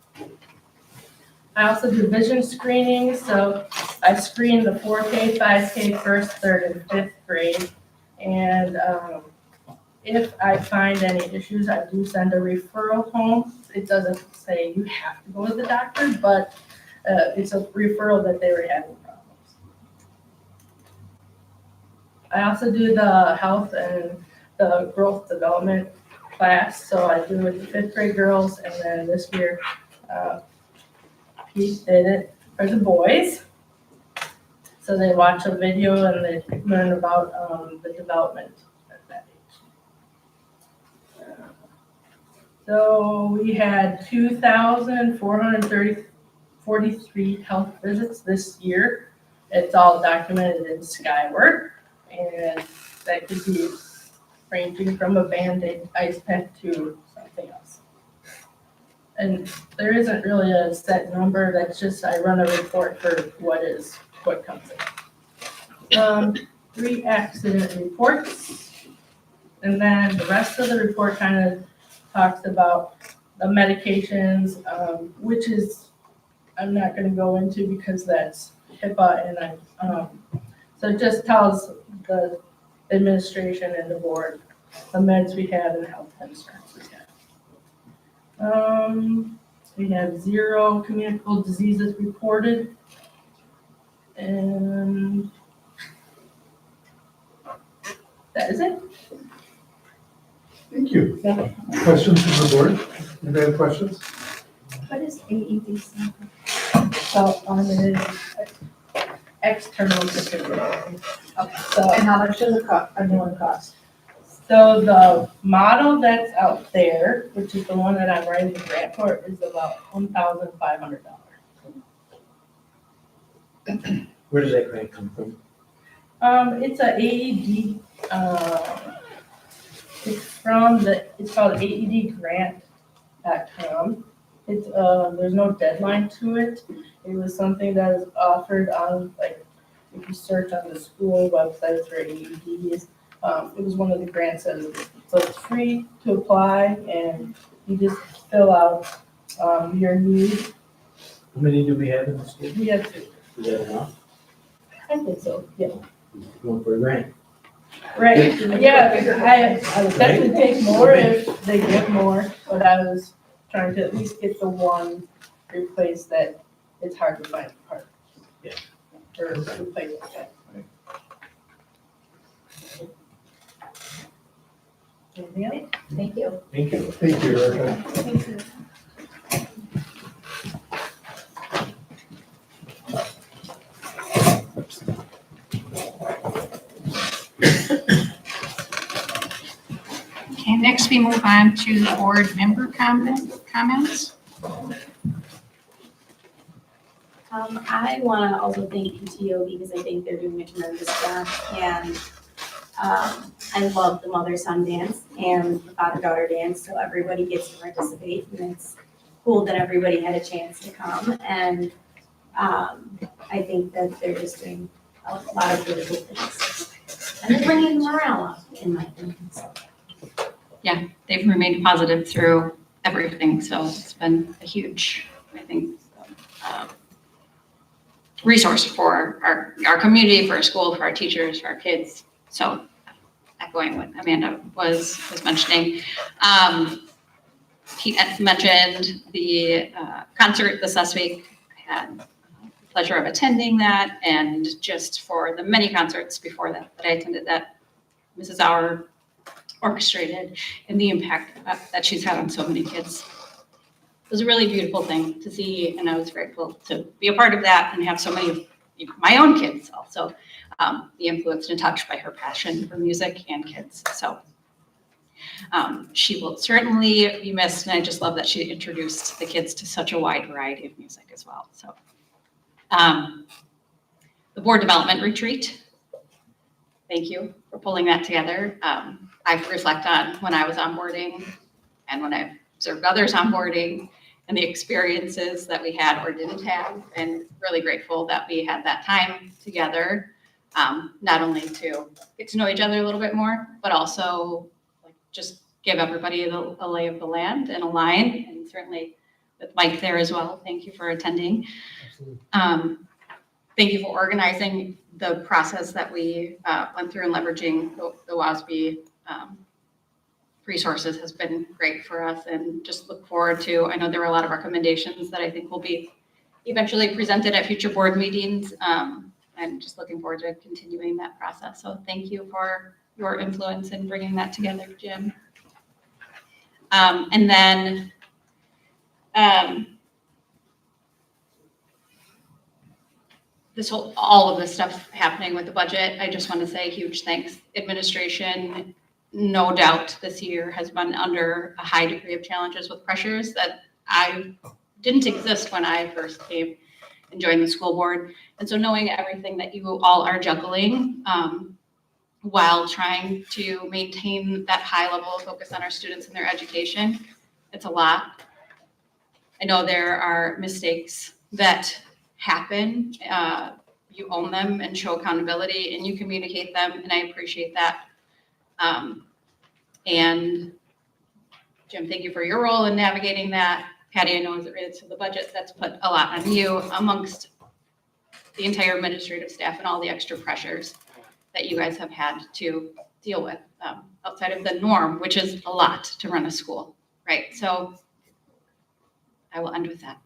I also do vision screening, so I screen the 4K, 5K, 1st, 3rd, and 5th grade. And if I find any issues, I do send a referral home. It doesn't say you have to go to the doctor, but it's a referral that they were having problems. I also do the health and the growth development class. So I do it with the 5th grade girls, and then this year Pete did it for the boys. So they watch a video and they learn about the development at that age. So we had 2,443 health visits this year. It's all documented in Skyward, and that could be ranging from a Band-Aid ice pack to something else. And there isn't really a set number. That's just I run a report for what comes in. 3 accident reports, and then the rest of the report kind of talks about the medications, which is, I'm not gonna go into because that's HIPAA and so it just tells the administration and the board the meds we have and the health insurance we have. We have 0 communicable diseases reported. And that is it. Thank you. Questions from the board? Anybody have questions? What is AED stand So, it is external defibrillator. Okay. So, And how much does a new one cost? so the model that's out there, which is the one that I'm writing the grant for, is about $1,500. Where does that grant come from? It's a AED, it's called aedgrant.com. It's, there's no deadline to it. It was something that is offered on, like, if you search on the school websites for AEDs, it was one of the grants that is, so it's free to apply and you just fill out, your need. How many do we have in the state? We have to, Is that enough? I think so, yeah. Going for a grant. Right, yeah, I would definitely take more if they give more, but I was trying to at least get the one replaced that it's hard to find a part. Yeah. Or replace that. Anything else? Thank you. Thank you. Thank you, Erica. Thank you. Okay, next we move on to the board member comments. I want to also thank PTO because I think they're doing a tremendous job. And I love the mother-son dance and the father-daughter dance, so everybody gets to participate. And it's cool that everybody had a chance to come. And I think that they're just doing a lot of really good things. And they're bringing morale up, in my opinion. So. Yeah, they've remained positive through everything, so it's been a huge, I think, resource for our community, for our school, for our teachers, for our kids. So echoing what Amanda was mentioning. He mentioned the concert this last week. I had the pleasure of attending that, and just for the many concerts before that I attended that Mrs. Auer orchestrated and the impact that she's had on so many kids. It was a really beautiful thing to see, and I was grateful to be a part of that and have so many of my own kids also be influenced and touched by her passion for music and kids. So she will certainly be missed, and I just love that she introduced the kids to such a wide variety of music as well. So the board development retreat, thank you for pulling that together. I reflect on when I was onboarding and when I observed others onboarding and the experiences that we had or didn't have, and really grateful that we had that time together, not only to get to know each other a little bit more, but also like just give everybody a lay of the land and align, and certainly with Mike there as well. Thank you for attending. Thank you for organizing the process that we went through and leveraging the WASB resources has been great for us, and just look forward to, I know there were a lot of recommendations that I think will be eventually presented at future board meetings. I'm just looking forward to continuing that process. So thank you for your influence in bringing that together, Jim. And then all of this stuff happening with the budget, I just want to say huge thanks. Administration, no doubt this year has been under a high degree of challenges with pressures that I didn't exist when I first came and joined the school board. And so knowing everything that you all are juggling while trying to maintain that high level of focus on our students and their education, it's a lot. I know there are mistakes that happen. You own them and show accountability, and you communicate them, and I appreciate that. And Jim, thank you for your role in navigating that. Patty, I know as it relates to the budget, that's put a lot on you amongst the entire administrative staff and all the extra pressures that you guys have had to deal with outside of the norm, which is a lot to run a school, right? So I will end with that.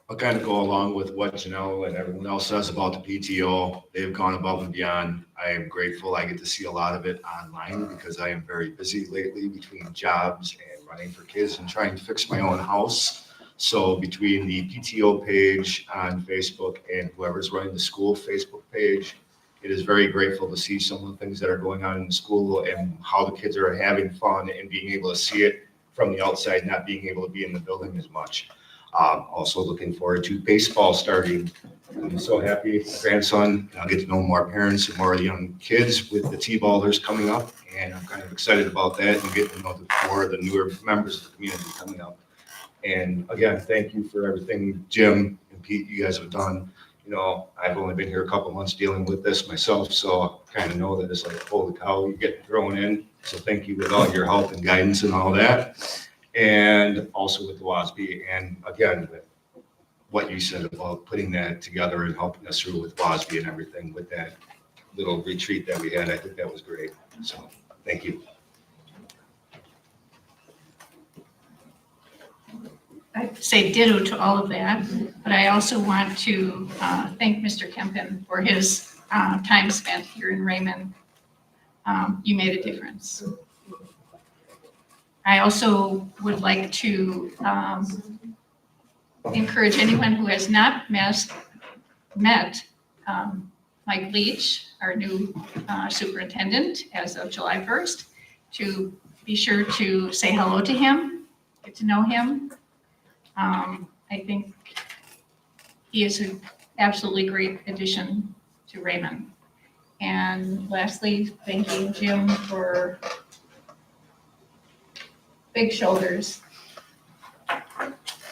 I'll kind of go along with what Janelle and everyone else says about the PTO. They've gone above and beyond. I am grateful. I get to see a lot of it online because I am very busy lately between jobs and running for kids and trying to fix my own house. So between the PTO page on Facebook and whoever's running the school Facebook page, it is very grateful to see some of the things that are going on in the school and how the kids are having fun and being able to see it from the outside, not being able to be in the building as much. Also looking forward to baseball starting. I'm so happy, my grandson, I'll get to know more parents and more of the young kids with the T-ballers coming up. And I'm kind of excited about that and getting to know more of the newer members of the community coming up. And again, thank you for everything, Jim and Pete, you guys have done. You know, I've only been here a couple months dealing with this myself, so I kind of know that it's like, holy cow, you get thrown in. So thank you with all your help and guidance and all that. And also with the WASB, and again, with what you said about putting that together and helping us through with WASB and everything with that little retreat that we had, I think that was great. So, thank you. I say ditto to all of that, but I also want to thank Mr. Kempen for his time spent here in Raymond. You made a difference. I also would like to encourage anyone who has not met Mike Leach, our new superintendent as of July 1st, to be sure to say hello to him, get to know him. I think he is an absolutely great addition to Raymond. And lastly, thanking Jim for big shoulders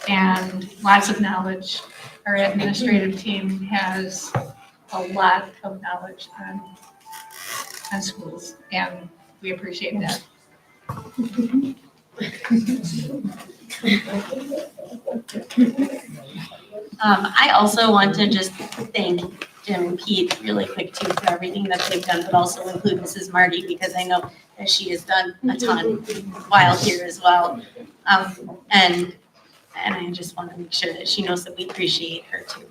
and lots of knowledge. Our administrative team has a lot of knowledge on schools, and we appreciate that. I also want to just thank Jim and Pete really quick too for everything that they've done, but also include Mrs. Marty because I know that she has done a ton while here as well. And I just want to make sure that she knows that we appreciate her too.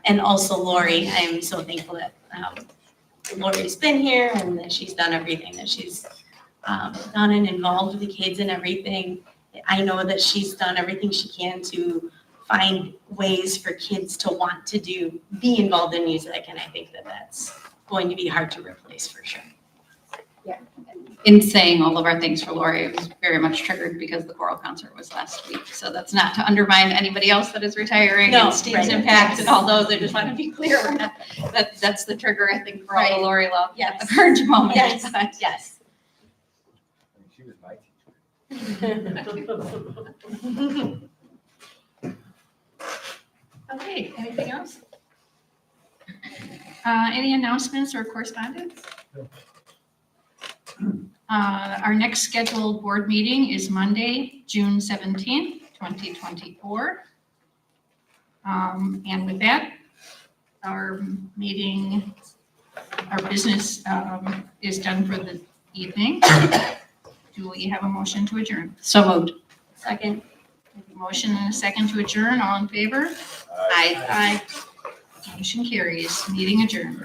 And also Lori, I am so thankful that Lori's been here and that she's done everything that she's done and involved with the kids and everything. I know that she's done everything she can to find ways for kids to want to be involved in music, and I think that that's going to be hard to replace for sure. Yeah. In saying all of our things for Lori, it was very much triggered because the choral concert was last week. So that's not to undermine anybody else that is retiring No, and Steve's right. impact and all those. I just want to be clear. We're not, that's the trigger, I think, for all the Lori love at the current moment. Yes, But yes. She was my teacher. Okay, anything else? Any announcements or correspondence? Our next scheduled board meeting is Monday, June 17th, 2024. And with that, our meeting, our business is done for the evening. Do we have a motion to adjourn? So moved. Second. Motion and a second to adjourn, all in favor? Aye. Aye. Motion carries, meeting adjourned.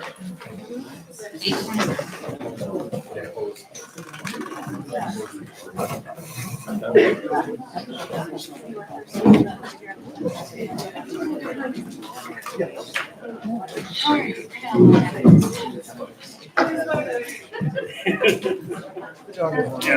8:20. Yeah.